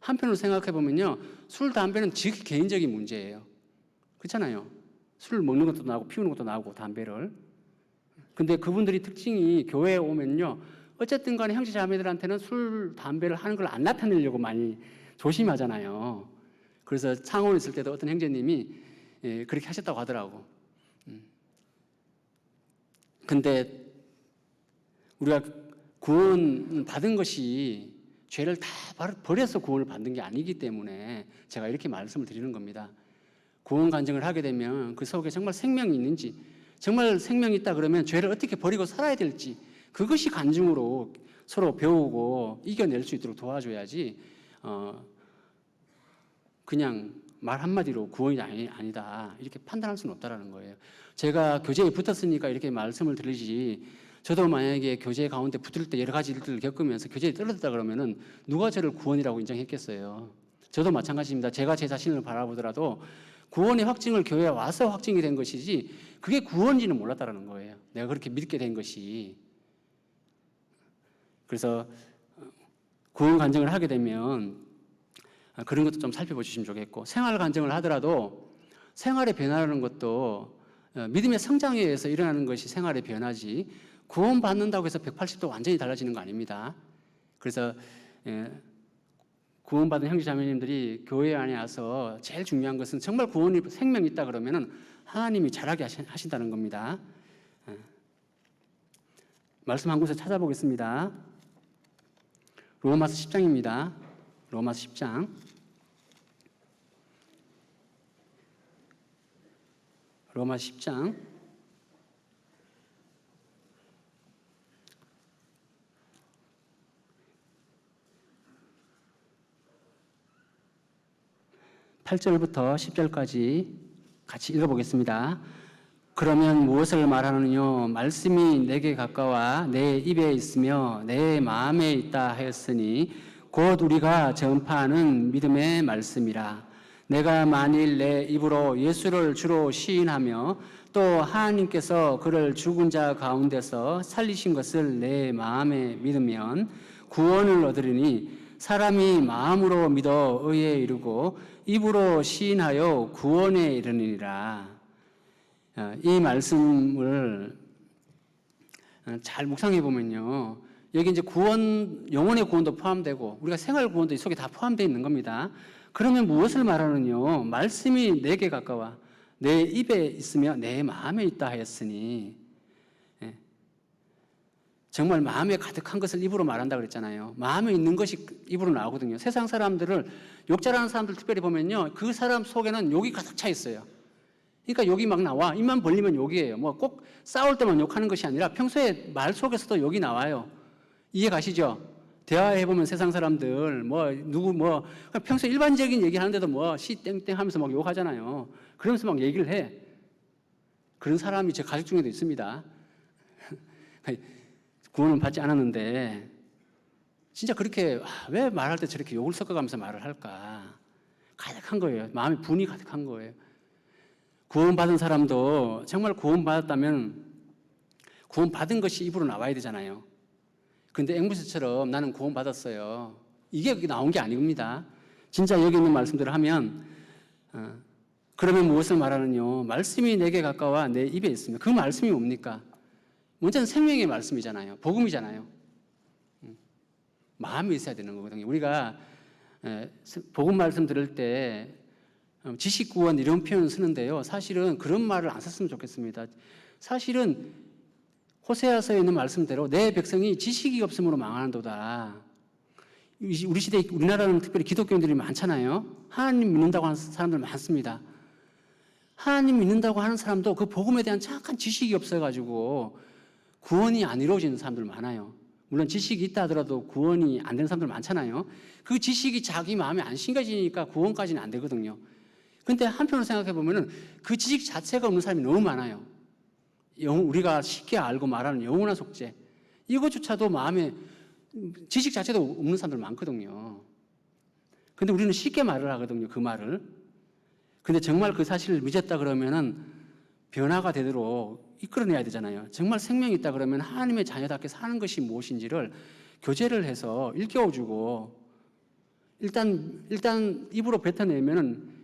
한편으로 생각해 보면요, 술, 담배는 지극히 개인적인 문제예요. 그렇잖아요? 술 먹는 것도 나고 피우는 것도 나고 담배를. 근데 그분들이 특징이 교회에 오면요, 어쨌든 간에 형제 자매들한테는 술, 담배를 하는 걸 안 나타내려고 많이 조심하잖아요. 그래서 창원에 있을 때도 어떤 형제님이 그렇게 하셨다고 하더라고. 근데 우리가 구원 받은 것이 죄를 다 버려서 구원을 받는 게 아니기 때문에 제가 이렇게 말씀을 드리는 겁니다. 구원 간증을 하게 되면 그 속에 정말 생명이 있는지, 정말 생명이 있다 그러면 죄를 어떻게 버리고 살아야 될지, 그것이 간증으로 서로 배우고 이겨낼 수 있도록 도와줘야지 그냥 말 한마디로 구원이 아니다 이렇게 판단할 수는 없다라는 거예요. 제가 교제에 붙었으니까 이렇게 말씀을 드리지, 저도 만약에 교제 가운데 붙을 때 여러 가지 일들을 겪으면서 교제에 떨어졌다 그러면은 누가 저를 구원이라고 인정했겠어요. 저도 마찬가지입니다. 제가 제 자신을 바라보더라도 구원의 확증을 교회에 와서 확증이 된 것이지 그게 구원인지는 몰랐다라는 거예요. 내가 그렇게 믿게 된 것이. 그래서 구원 간증을 하게 되면 그런 것도 좀 살펴보시면 좋겠고, 생활 간증을 하더라도 생활의 변화라는 것도 믿음의 성장에 의해서 일어나는 것이 생활의 변화지 구원 받는다고 해서 180도 완전히 달라지는 거 아닙니다. 그래서 구원받은 형제 자매님들이 교회 안에 와서 제일 중요한 것은 정말 구원이 생명이 있다 그러면은 하나님이 잘하게 하신다는 겁니다. 말씀 한 곳에 찾아보겠습니다. 로마서 10장입니다. 로마서 10장. 로마서 10장. 8절부터 10절까지 같이 읽어보겠습니다. 그러면 무엇을 말하느뇨? 말씀이 내게 가까워 내 입에 있으며 내 마음에 있다 하였으니 곧 우리가 전파하는 믿음의 말씀이라. 내가 만일 내 입으로 예수를 주로 시인하며 또 하나님께서 그를 죽은 자 가운데서 살리신 것을 내 마음에 믿으면 구원을 얻으리니 사람이 마음으로 믿어 의에 이르고 입으로 시인하여 구원에 이르느니라. 이 말씀을 잘 묵상해 보면요, 여기 이제 구원, 영혼의 구원도 포함되고 우리가 생활 구원도 이 속에 다 포함되어 있는 겁니다. 그러면 무엇을 말하느뇨? 말씀이 내게 가까워 내 입에 있으며 내 마음에 있다 하였으니, 정말 마음에 가득한 것을 입으로 말한다 그랬잖아요. 마음에 있는 것이 입으로 나오거든요. 세상 사람들을 욕 잘하는 사람들 특별히 보면요, 그 사람 속에는 욕이 가득 차 있어요. 그러니까 욕이 막 나와. 입만 벌리면 욕이에요. 뭐 꼭 싸울 때만 욕하는 것이 아니라 평소에 말 속에서도 욕이 나와요. 이해 가시죠? 대화해 보면 세상 사람들 평소에 일반적인 얘기 하는데도 시 땡땡 하면서 막 욕하잖아요. 그러면서 막 얘기를 해. 그런 사람이 제 가족 중에도 있습니다. 구원은 받지 않았는데 진짜 그렇게 왜 말할 때 저렇게 욕을 섞어가면서 말을 할까? 가득한 거예요. 마음에 분이 가득한 거예요. 구원받은 사람도 정말 구원받았다면 구원받은 것이 입으로 나와야 되잖아요. 근데 앵무새처럼 나는 구원받았어요, 이게 나온 게 아닙니다. 진짜 여기 있는 말씀대로 하면 그러면 무엇을 말하느냐? 말씀이 내게 가까워 내 입에 있으며 그 말씀이 뭡니까? 먼저는 생명의 말씀이잖아요. 복음이잖아요. 마음이 있어야 되는 거거든요. 우리가 복음 말씀 들을 때 지식 구원 이런 표현을 쓰는데요. 사실은 그런 말을 안 썼으면 좋겠습니다. 사실은 호세아서에 있는 말씀대로 내 백성이 지식이 없음으로 망하는도다. 우리 시대 우리나라는 특별히 기독교인들이 많잖아요. 하나님 믿는다고 하는 사람들 많습니다. 하나님 믿는다고 하는 사람도 그 복음에 대한 정확한 지식이 없어가지고 구원이 안 이루어지는 사람들 많아요. 물론 지식이 있다 하더라도 구원이 안 되는 사람들 많잖아요. 그 지식이 자기 마음에 안 심겨지니까 구원까지는 안 되거든요. 근데 한편으로 생각해 보면은 그 지식 자체가 없는 사람이 너무 많아요. 우리가 쉽게 알고 말하는 영혼의 속죄. 이것조차도 마음에 지식 자체도 없는 사람들 많거든요. 근데 우리는 쉽게 말을 하거든요. 그 말을. 근데 정말 그 사실을 믿었다 그러면은 변화가 되도록 이끌어내야 되잖아요. 정말 생명이 있다 그러면 하나님의 자녀답게 사는 것이 무엇인지를 교제를 해서 일깨워주고 일단 입으로 뱉어내면은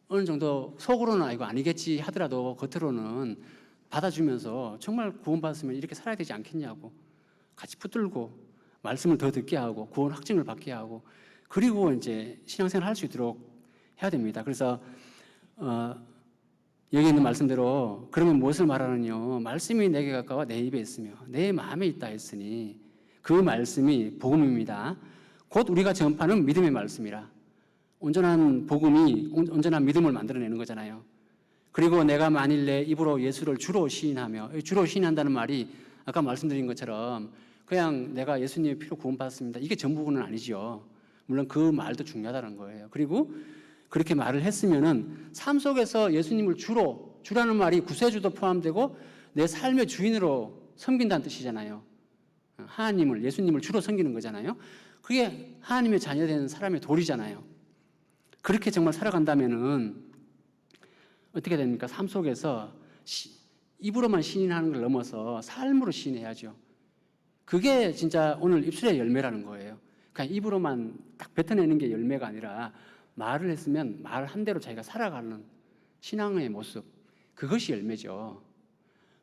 어느 정도 속으로는 이거 아니겠지 하더라도 겉으로는 받아주면서 정말 구원받았으면 이렇게 살아야 되지 않겠냐고 같이 붙들고 말씀을 더 듣게 하고 구원 확증을 받게 하고 그리고 이제 신앙생활을 할 수 있도록 해야 됩니다. 그래서 여기 있는 말씀대로 그러면 무엇을 말하느냐? 말씀이 내게 가까워 내 입에 있으며 내 마음에 있다 했으니 그 말씀이 복음입니다. 곧 우리가 전파하는 믿음의 말씀이라. 온전한 복음이 온전한 믿음을 만들어내는 거잖아요. 그리고 내가 만일 내 입으로 예수를 주로 시인하며 주로 시인한다는 말이 아까 말씀드린 것처럼 그냥 내가 예수님의 피로 구원받았습니다. 이게 전부는 아니죠. 물론 그 말도 중요하다는 거예요. 그리고 그렇게 말을 했으면은 삶 속에서 예수님을 주라는 말이 구세주도 포함되고 내 삶의 주인으로 섬긴다는 뜻이잖아요. 하나님을, 예수님을 주로 섬기는 거잖아요. 그게 하나님의 자녀된 사람의 도리잖아요. 그렇게 정말 살아간다면은 어떻게 됩니까? 삶 속에서 입으로만 시인하는 걸 넘어서 삶으로 시인해야죠. 그게 진짜 오늘 입술의 열매라는 거예요. 그냥 입으로만 딱 뱉어내는 게 열매가 아니라 말을 했으면 말 한 대로 자기가 살아가는 신앙의 모습, 그것이 열매죠.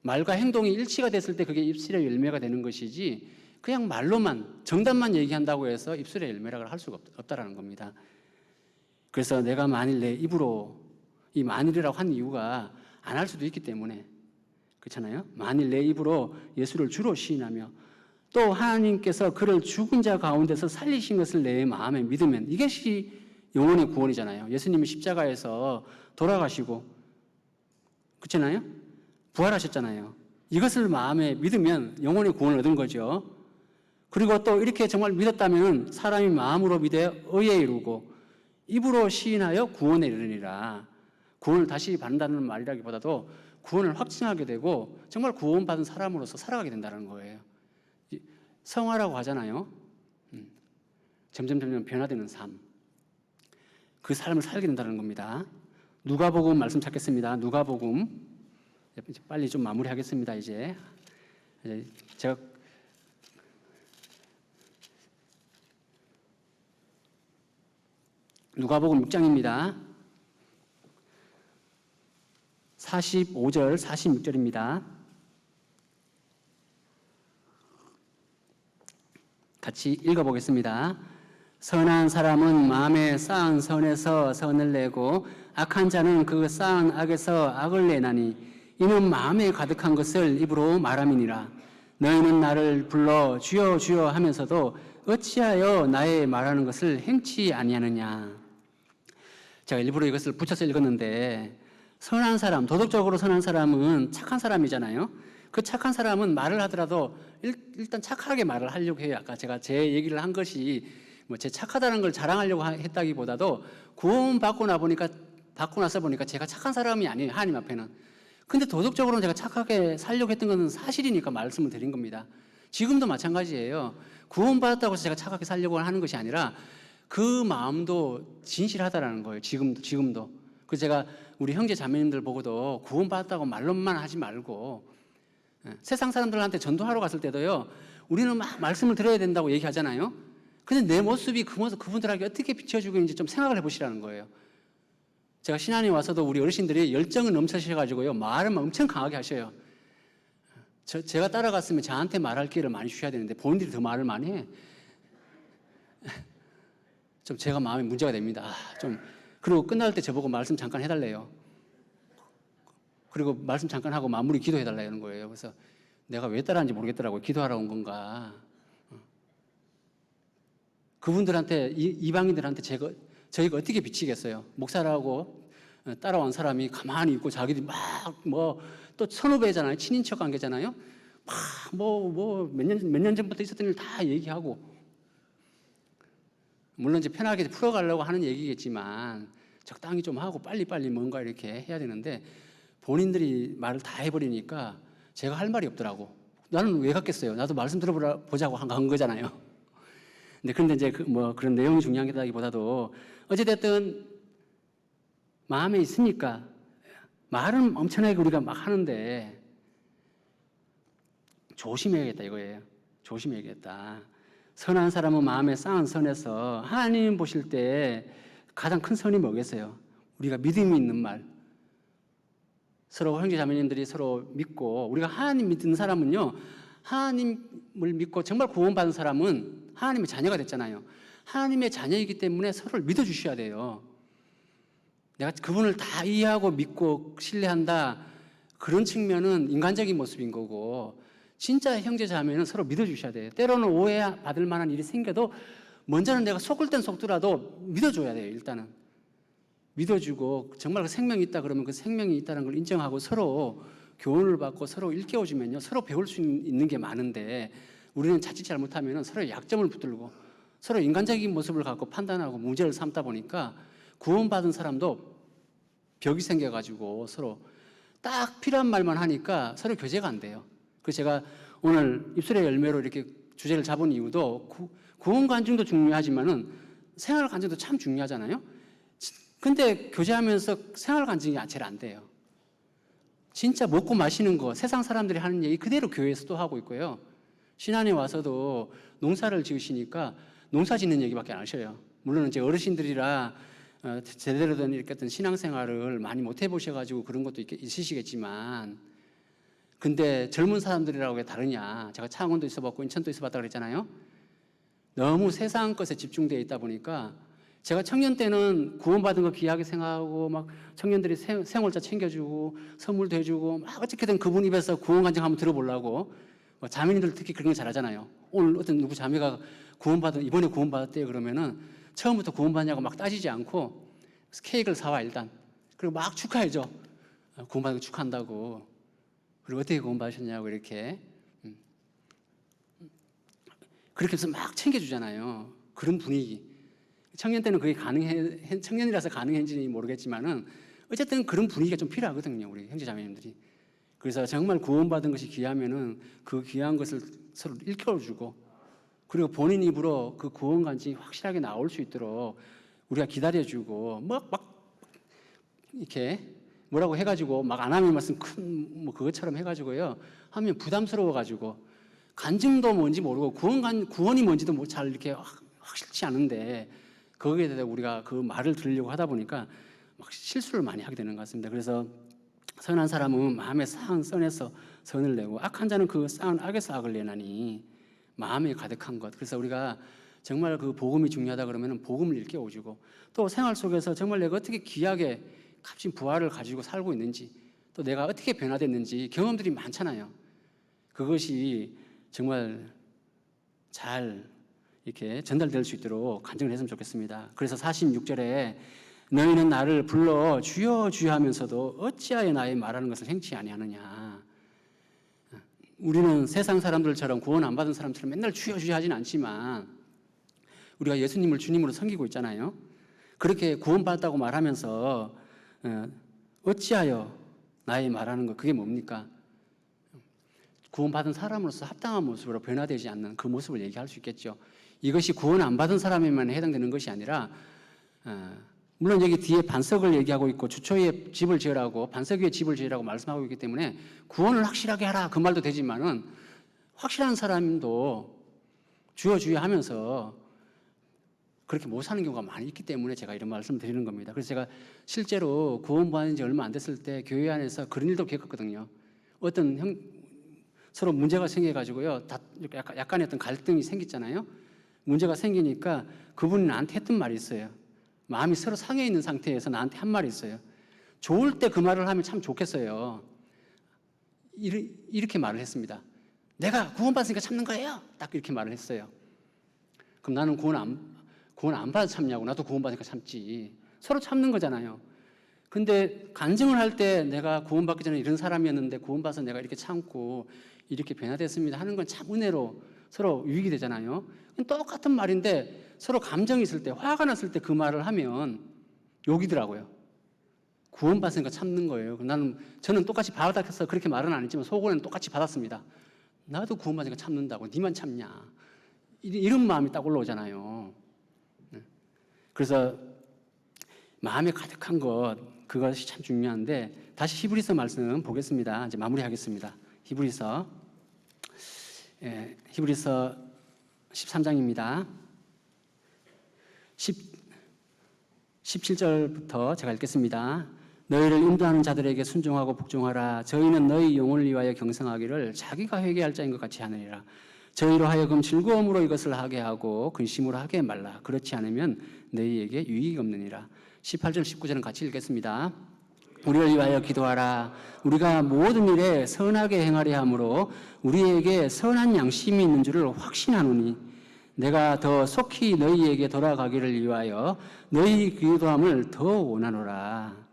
말과 행동이 일치가 됐을 때 그게 입술의 열매가 되는 것이지 그냥 말로만 정답만 얘기한다고 해서 입술의 열매라고 할 수가 없다라는 겁니다. 그래서 내가 만일 내 입으로 이 만일이라고 한 이유가 안 할 수도 있기 때문에 그렇잖아요. 만일 내 입으로 예수를 주로 시인하며 또 하나님께서 그를 죽은 자 가운데서 살리신 것을 내 마음에 믿으면 이것이 영혼의 구원이잖아요. 예수님이 십자가에서 돌아가시고 그렇잖아요. 부활하셨잖아요. 이것을 마음에 믿으면 영혼의 구원을 얻은 거죠. 그리고 또 이렇게 정말 믿었다면 사람이 마음으로 믿어 의에 이르고 입으로 시인하여 구원에 이르니라. 구원을 다시 받는다는 말이라기보다도 구원을 확증하게 되고 정말 구원받은 사람으로서 살아가게 된다는 거예요. 성화라고 하잖아요. 점점 변화되는 삶. 그 삶을 살게 된다는 겁니다. 누가복음 말씀 찾겠습니다. 누가복음. 이제 빨리 좀 마무리하겠습니다. 이제 제가 누가복음 6장입니다. 45절, 46절입니다. 같이 읽어보겠습니다. 선한 사람은 마음에 쌓은 선에서 선을 내고 악한 자는 그 쌓은 악에서 악을 내나니 이는 마음에 가득한 것을 입으로 말함이니라. 너희는 나를 불러 주여 주여 하면서도 어찌하여 나의 말하는 것을 행치 아니하느냐. 제가 일부러 이것을 붙여서 읽었는데 선한 사람, 도덕적으로 선한 사람은 착한 사람이잖아요. 그 착한 사람은 말을 하더라도 일단 착하게 말을 하려고 해요. 아까 제가 제 얘기를 한 것이 뭐 제 착하다는 걸 자랑하려고 했다기보다도 구원받고 나서 보니까 제가 착한 사람이 아니에요. 하나님 앞에는. 근데 도덕적으로는 제가 착하게 살려고 했던 것은 사실이니까 말씀을 드린 겁니다. 지금도 마찬가지예요. 구원받았다고 해서 제가 착하게 살려고 하는 것이 아니라 그 마음도 진실하다라는 거예요. 지금도. 그래서 제가 우리 형제 자매님들 보고도 구원받았다고 말로만 하지 말고 세상 사람들한테 전도하러 갔을 때도요. 우리는 막 말씀을 들어야 된다고 얘기하잖아요. 근데 내 모습이 그 모습 그분들에게 어떻게 비춰주고 있는지 좀 생각을 해보시라는 거예요. 제가 신안에 와서도 우리 어르신들이 열정을 넘쳐셔가지고요, 말을 엄청 강하게 하셔요. 제가 따라갔으면 저한테 말할 기회를 많이 주셔야 되는데 본인들이 더 말을 많이 해. 좀 제가 마음에 문제가 됩니다. 그리고 끝날 때 저보고 말씀 잠깐 해달래요. 그리고 말씀 잠깐 하고 마무리 기도해달라는 거예요. 그래서 내가 왜 따라하는지 모르겠더라고요. 기도하러 온 건가. 그분들한테, 이방인들한테 저희가 어떻게 비치겠어요? 목사라고 따라온 사람이 가만히 있고 자기들이 막 또 선후배잖아요. 친인척 관계잖아요. 막 몇 년 전부터 있었던 일 다 얘기하고, 물론 이제 편하게 풀어가려고 하는 얘기겠지만 적당히 좀 하고 빨리빨리 뭔가 이렇게 해야 되는데 본인들이 말을 다 해버리니까 제가 할 말이 없더라고. 나는 왜 갔겠어요? 나도 말씀 들어보자고 간 거잖아요. 근데 이제 그런 내용이 중요한 게다기보다도 어찌됐든 마음에 있으니까 말은 엄청나게 우리가 막 하는데 조심해야겠다 이거예요. 조심해야겠다. 선한 사람은 마음에 쌓은 선에서 하나님 보실 때 가장 큰 선이 뭐겠어요? 우리가 믿음이 있는 말. 서로 형제 자매님들이 서로 믿고, 우리가 하나님 믿는 사람은요, 하나님을 믿고 정말 구원받은 사람은 하나님의 자녀가 됐잖아요. 하나님의 자녀이기 때문에 서로를 믿어주셔야 돼요. 내가 그분을 다 이해하고 믿고 신뢰한다, 그런 측면은 인간적인 모습인 거고, 진짜 형제 자매는 서로 믿어주셔야 돼요. 때로는 오해받을 만한 일이 생겨도 먼저는 내가 속을 땐 속더라도 믿어줘야 돼요. 일단은 믿어주고, 정말 그 생명이 있다 그러면 그 생명이 있다는 걸 인정하고 서로 교훈을 받고 서로 일깨워주면요, 서로 배울 수 있는 게 많은데 우리는 자칫 잘못하면 서로 약점을 붙들고 서로 인간적인 모습을 갖고 판단하고 문제를 삼다 보니까 구원받은 사람도 벽이 생겨가지고 서로 딱 필요한 말만 하니까 서로 교제가 안 돼요. 그래서 제가 오늘 입술의 열매로 이렇게 주제를 잡은 이유도 구원 간증도 중요하지만은 생활 간증도 참 중요하잖아요. 근데 교제하면서 생활 간증이 제일 안 돼요. 진짜 먹고 마시는 거, 세상 사람들이 하는 얘기 그대로 교회에서도 하고 있고요. 신안에 와서도 농사를 지으시니까 농사 짓는 얘기밖에 안 하셔요. 물론 이제 어르신들이라 제대로 된 이렇게 어떤 신앙생활을 많이 못 해보셔가지고 그런 것도 있으시겠지만, 근데 젊은 사람들이라고 왜 다르냐. 제가 창원도 있어봤고 인천도 있어봤다 그랬잖아요. 너무 세상 것에 집중되어 있다 보니까 제가 청년 때는 구원받은 거 귀하게 생각하고 막 청년들이 생활자 챙겨주고 선물도 해주고 막 어떻게든 그분 입에서 구원 간증 한번 들어보려고, 자매님들 특히 그런 거 잘하잖아요. 오늘 어떤 누구 자매가 이번에 구원받았대요 그러면은 처음부터 구원받냐고 막 따지지 않고 케이크를 사와 일단. 그리고 막 축하해줘. 구원받은 거 축하한다고. 그리고 어떻게 구원받으셨냐고 이렇게. 그렇게 해서 막 챙겨주잖아요. 그런 분위기. 청년 때는 그게 청년이라서 가능했는지 모르겠지만은 어쨌든 그런 분위기가 좀 필요하거든요. 우리 형제자매님들이. 그래서 정말 구원받은 것이 귀하면은 그 귀한 것을 서로 일깨워주고, 그리고 본인 입으로 그 구원 간증이 확실하게 나올 수 있도록 우리가 기다려주고, 막 이렇게 뭐라고 해가지고 막 안 하면 말씀 그것처럼 해가지고요 하면 부담스러워가지고 간증도 뭔지 모르고 구원이 뭔지도 잘 이렇게 확실치 않은데 거기에 대해서 우리가 그 말을 들으려고 하다 보니까 막 실수를 많이 하게 되는 것 같습니다. 그래서 선한 사람은 마음에 쌓은 선에서 선을 내고 악한 자는 그 쌓은 악에서 악을 내나니, 마음에 가득한 것. 그래서 우리가 정말 그 복음이 중요하다 그러면 복음을 일깨워주고, 또 생활 속에서 정말 내가 어떻게 귀하게 값진 부활을 가지고 살고 있는지, 또 내가 어떻게 변화됐는지 경험들이 많잖아요. 그것이 정말 잘 이렇게 전달될 수 있도록 간증을 했으면 좋겠습니다. 그래서 46절에 너희는 나를 불러 주여 주여 하면서도 어찌하여 나의 말하는 것을 행치 아니하느냐. 우리는 세상 사람들처럼 구원 안 받은 사람처럼 맨날 주여 주여 하진 않지만 우리가 예수님을 주님으로 섬기고 있잖아요. 그렇게 구원받았다고 말하면서 어찌하여 나의 말하는 것, 그게 뭡니까? 구원받은 사람으로서 합당한 모습으로 변화되지 않는 그 모습을 얘기할 수 있겠죠. 이것이 구원 안 받은 사람에만 해당되는 것이 아니라, 물론 여기 뒤에 반석을 얘기하고 있고 주초에 집을 지으라고, 반석 위에 집을 지으라고 말씀하고 있기 때문에 구원을 확실하게 하라 그 말도 되지만은, 확실한 사람도 주여 주여 하면서 그렇게 못 사는 경우가 많이 있기 때문에 제가 이런 말씀을 드리는 겁니다. 그래서 제가 실제로 구원받은 지 얼마 안 됐을 때 교회 안에서 그런 일도 겪었거든요. 어떤 서로 문제가 생겨가지고요, 약간의 어떤 갈등이 생겼잖아요. 문제가 생기니까 그분이 나한테 했던 말이 있어요. 마음이 서로 상해 있는 상태에서 나한테 한 말이 있어요. 좋을 때 그 말을 하면 참 좋겠어요. 이렇게 말을 했습니다. 내가 구원받으니까 참는 거예요. 딱 이렇게 말을 했어요. 그럼 나는 구원 안 받아 참냐고. 나도 구원받으니까 참지. 서로 참는 거잖아요. 근데 간증을 할 때 내가 구원받기 전에 이런 사람이었는데 구원받아서 내가 이렇게 참고 이렇게 변화됐습니다 하는 건 참 은혜로 서로 유익이 되잖아요. 똑같은 말인데 서로 감정이 있을 때, 화가 났을 때 그 말을 하면 욕이더라고요. 구원받으니까 참는 거예요. 저는 똑같이 받아서 그렇게 말은 안 했지만 속으로는 똑같이 받았습니다. 나도 구원받으니까 참는다고. 니만 참냐. 이런 마음이 딱 올라오잖아요. 그래서 마음에 가득한 그것이 참 중요한데, 다시 히브리서 말씀 보겠습니다. 이제 마무리하겠습니다. 히브리서 13장입니다. 17절부터 제가 읽겠습니다. 너희를 인도하는 자들에게 순종하고 복종하라. 저희는 너희 영혼을 위하여 경성하기를 자기가 회개할 자인 것 같이 하느니라. 저희로 하여금 즐거움으로 이것을 하게 하고 근심으로 하게 말라. 그렇지 않으면 너희에게 유익이 없느니라. 18절 19절은 같이 읽겠습니다. 우리를 위하여 기도하라. 우리가 모든 일에 선하게 행하려 함으로 우리에게 선한 양심이 있는 줄을 확신하노니 내가 더 속히 너희에게 돌아가기를 위하여 너희 기도함을 더 원하노라.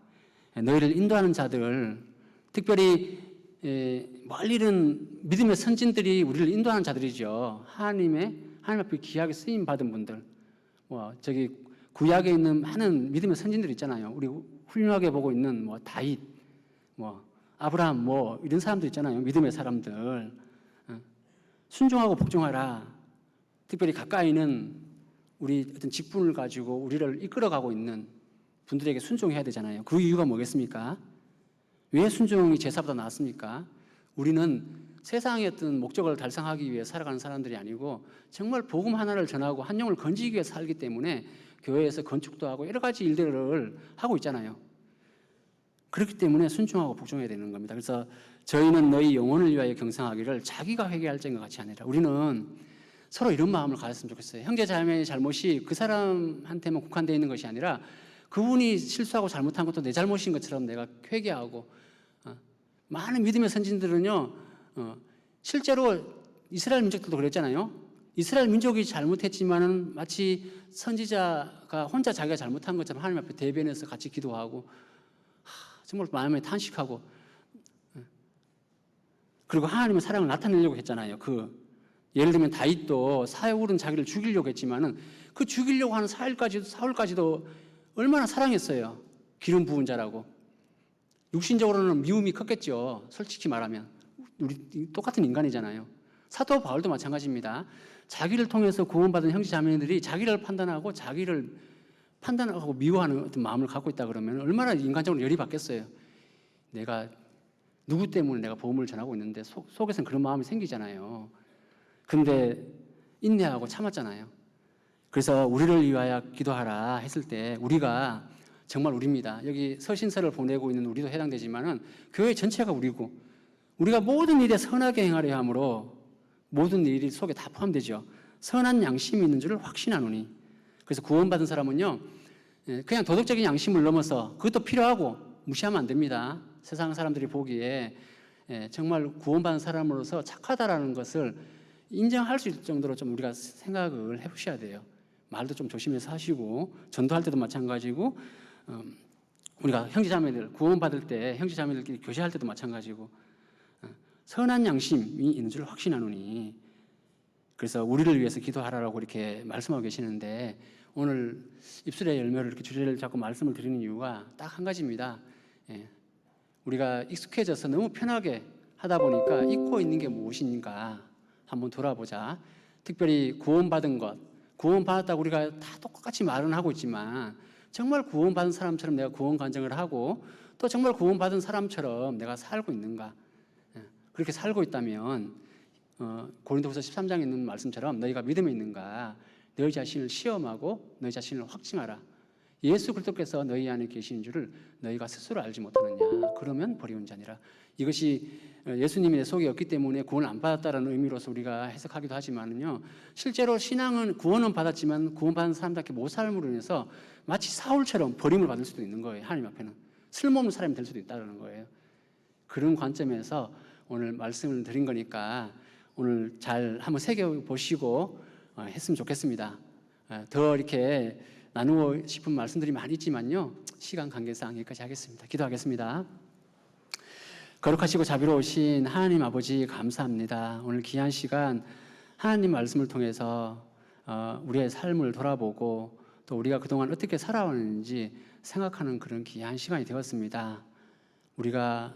너희를 인도하는 자들, 특별히 멀리 있는 믿음의 선진들이 우리를 인도하는 자들이죠. 하나님 앞에 귀하게 쓰임 받은 분들, 저기 구약에 있는 많은 믿음의 선진들 있잖아요. 우리 훌륭하게 보고 있는 다윗, 아브라함, 이런 사람들 있잖아요. 믿음의 사람들. 순종하고 복종하라. 특별히 가까이는 우리 어떤 직분을 가지고 우리를 이끌어가고 있는 분들에게 순종해야 되잖아요. 그 이유가 뭐겠습니까? 왜 순종이 제사보다 낫습니까? 우리는 세상의 어떤 목적을 달성하기 위해 살아가는 사람들이 아니고 정말 복음 하나를 전하고 한 영을 건지기 위해 살기 때문에 교회에서 건축도 하고 여러 가지 일들을 하고 있잖아요. 그렇기 때문에 순종하고 복종해야 되는 겁니다. 그래서 저희는 너희 영혼을 위하여 경성하기를 자기가 회개할 자인 것 같이 아니라, 우리는 서로 이런 마음을 가졌으면 좋겠어요. 형제 자매의 잘못이 그 사람한테만 국한되어 있는 것이 아니라 그분이 실수하고 잘못한 것도 내 잘못인 것처럼 내가 회개하고, 많은 믿음의 선진들은요, 실제로 이스라엘 민족들도 그랬잖아요. 이스라엘 민족이 잘못했지만은 마치 선지자가 혼자 자기가 잘못한 것처럼 하나님 앞에 대변해서 같이 기도하고, 정말 마음에 탄식하고, 그리고 하나님의 사랑을 나타내려고 했잖아요. 예를 들면 다윗도 사울은 자기를 죽이려고 했지만은 그 죽이려고 하는 사울까지도 얼마나 사랑했어요. 기름 부은 자라고. 육신적으로는 미움이 컸겠죠. 솔직히 말하면. 우리 똑같은 인간이잖아요. 사도 바울도 마찬가지입니다. 자기를 통해서 구원받은 형제 자매들이 자기를 판단하고 미워하는 어떤 마음을 갖고 있다 그러면 얼마나 인간적으로 열이 받겠어요. 누구 때문에 내가 복음을 전하고 있는데 속에서는 그런 마음이 생기잖아요. 근데 인내하고 참았잖아요. 그래서 우리를 위하여 기도하라 했을 때 우리가 정말 우리입니다. 여기 서신서를 보내고 있는 우리도 해당되지만은 교회 전체가 우리고, 우리가 모든 일에 선하게 행하려 함으로 모든 일이 속에 다 포함되죠. 선한 양심이 있는 줄을 확신하노니. 그래서 구원받은 사람은요, 그냥 도덕적인 양심을 넘어서, 그것도 필요하고 무시하면 안 됩니다. 세상 사람들이 보기에 정말 구원받은 사람으로서 착하다라는 것을 인정할 수 있을 정도로 좀 우리가 생각을 해보셔야 돼요. 말도 좀 조심해서 하시고, 전도할 때도 마찬가지고, 우리가 형제자매들 구원받을 때 형제자매들끼리 교제할 때도 마찬가지고, 선한 양심이 있는 줄 확신하노니. 그래서 우리를 위해서 기도하라고 이렇게 말씀하고 계시는데, 오늘 입술의 열매를 이렇게 주제를 잡고 말씀을 드리는 이유가 딱 한 가지입니다. 우리가 익숙해져서 너무 편하게 하다 보니까 잊고 있는 게 무엇인가 한번 돌아보자. 특별히 구원받은 것, 구원받았다고 우리가 다 똑같이 말은 하고 있지만 정말 구원받은 사람처럼 내가 구원 간증을 하고 또 정말 구원받은 사람처럼 내가 살고 있는가. 그렇게 살고 있다면 고린도후서 13장에 있는 말씀처럼 너희가 믿음에 있는가, 너희 자신을 시험하고 너희 자신을 확증하라. 예수 그리스도께서 너희 안에 계시는 줄을 너희가 스스로 알지 못하느냐. 그러면 버리운 자니라. 이것이 예수님이 내 속에 없기 때문에 구원을 안 받았다는 의미로서 우리가 해석하기도 하지만요, 실제로 신앙은 구원은 받았지만 구원받은 사람답게 못 삶으로 인해서 마치 사울처럼 버림을 받을 수도 있는 거예요. 하나님 앞에는 쓸모없는 사람이 될 수도 있다는 거예요. 그런 관점에서 오늘 말씀을 드린 거니까 오늘 잘 한번 새겨보시고 했으면 좋겠습니다. 더 이렇게 나누고 싶은 말씀들이 많이 있지만요, 시간 관계상 여기까지 하겠습니다. 기도하겠습니다. 거룩하시고 자비로우신 하나님 아버지, 감사합니다. 오늘 귀한 시간 하나님 말씀을 통해서 우리의 삶을 돌아보고 또 우리가 그동안 어떻게 살아왔는지 생각하는 그런 귀한 시간이 되었습니다. 우리가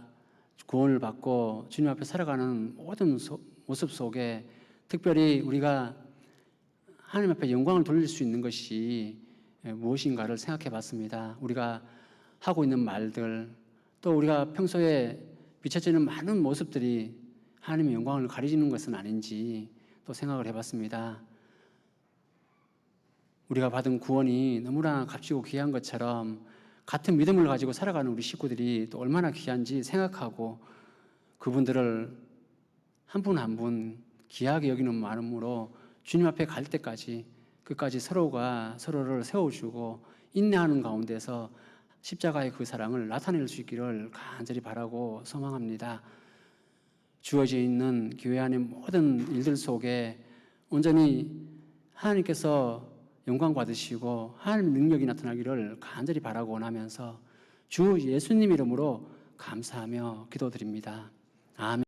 구원을 받고 주님 앞에 살아가는 모든 모습 속에 특별히 우리가 하나님 앞에 영광을 돌릴 수 있는 것이 무엇인가를 생각해 봤습니다. 우리가 하고 있는 말들, 또 우리가 평소에 비춰지는 많은 모습들이 하나님의 영광을 가리지는 것은 아닌지 또 생각을 해봤습니다. 우리가 받은 구원이 너무나 값지고 귀한 것처럼 같은 믿음을 가지고 살아가는 우리 식구들이 또 얼마나 귀한지 생각하고 그분들을 한 분 한 분 귀하게 여기는 마음으로 주님 앞에 갈 때까지 끝까지 서로가 서로를 세워주고 인내하는 가운데서 십자가의 그 사랑을 나타낼 수 있기를 간절히 바라고 소망합니다. 주어져 있는 교회 안의 모든 일들 속에 온전히 하나님께서 영광 받으시고 하나님의 능력이 나타나기를 간절히 바라고 원하면서 주 예수님 이름으로 감사하며 기도드립니다. 아멘.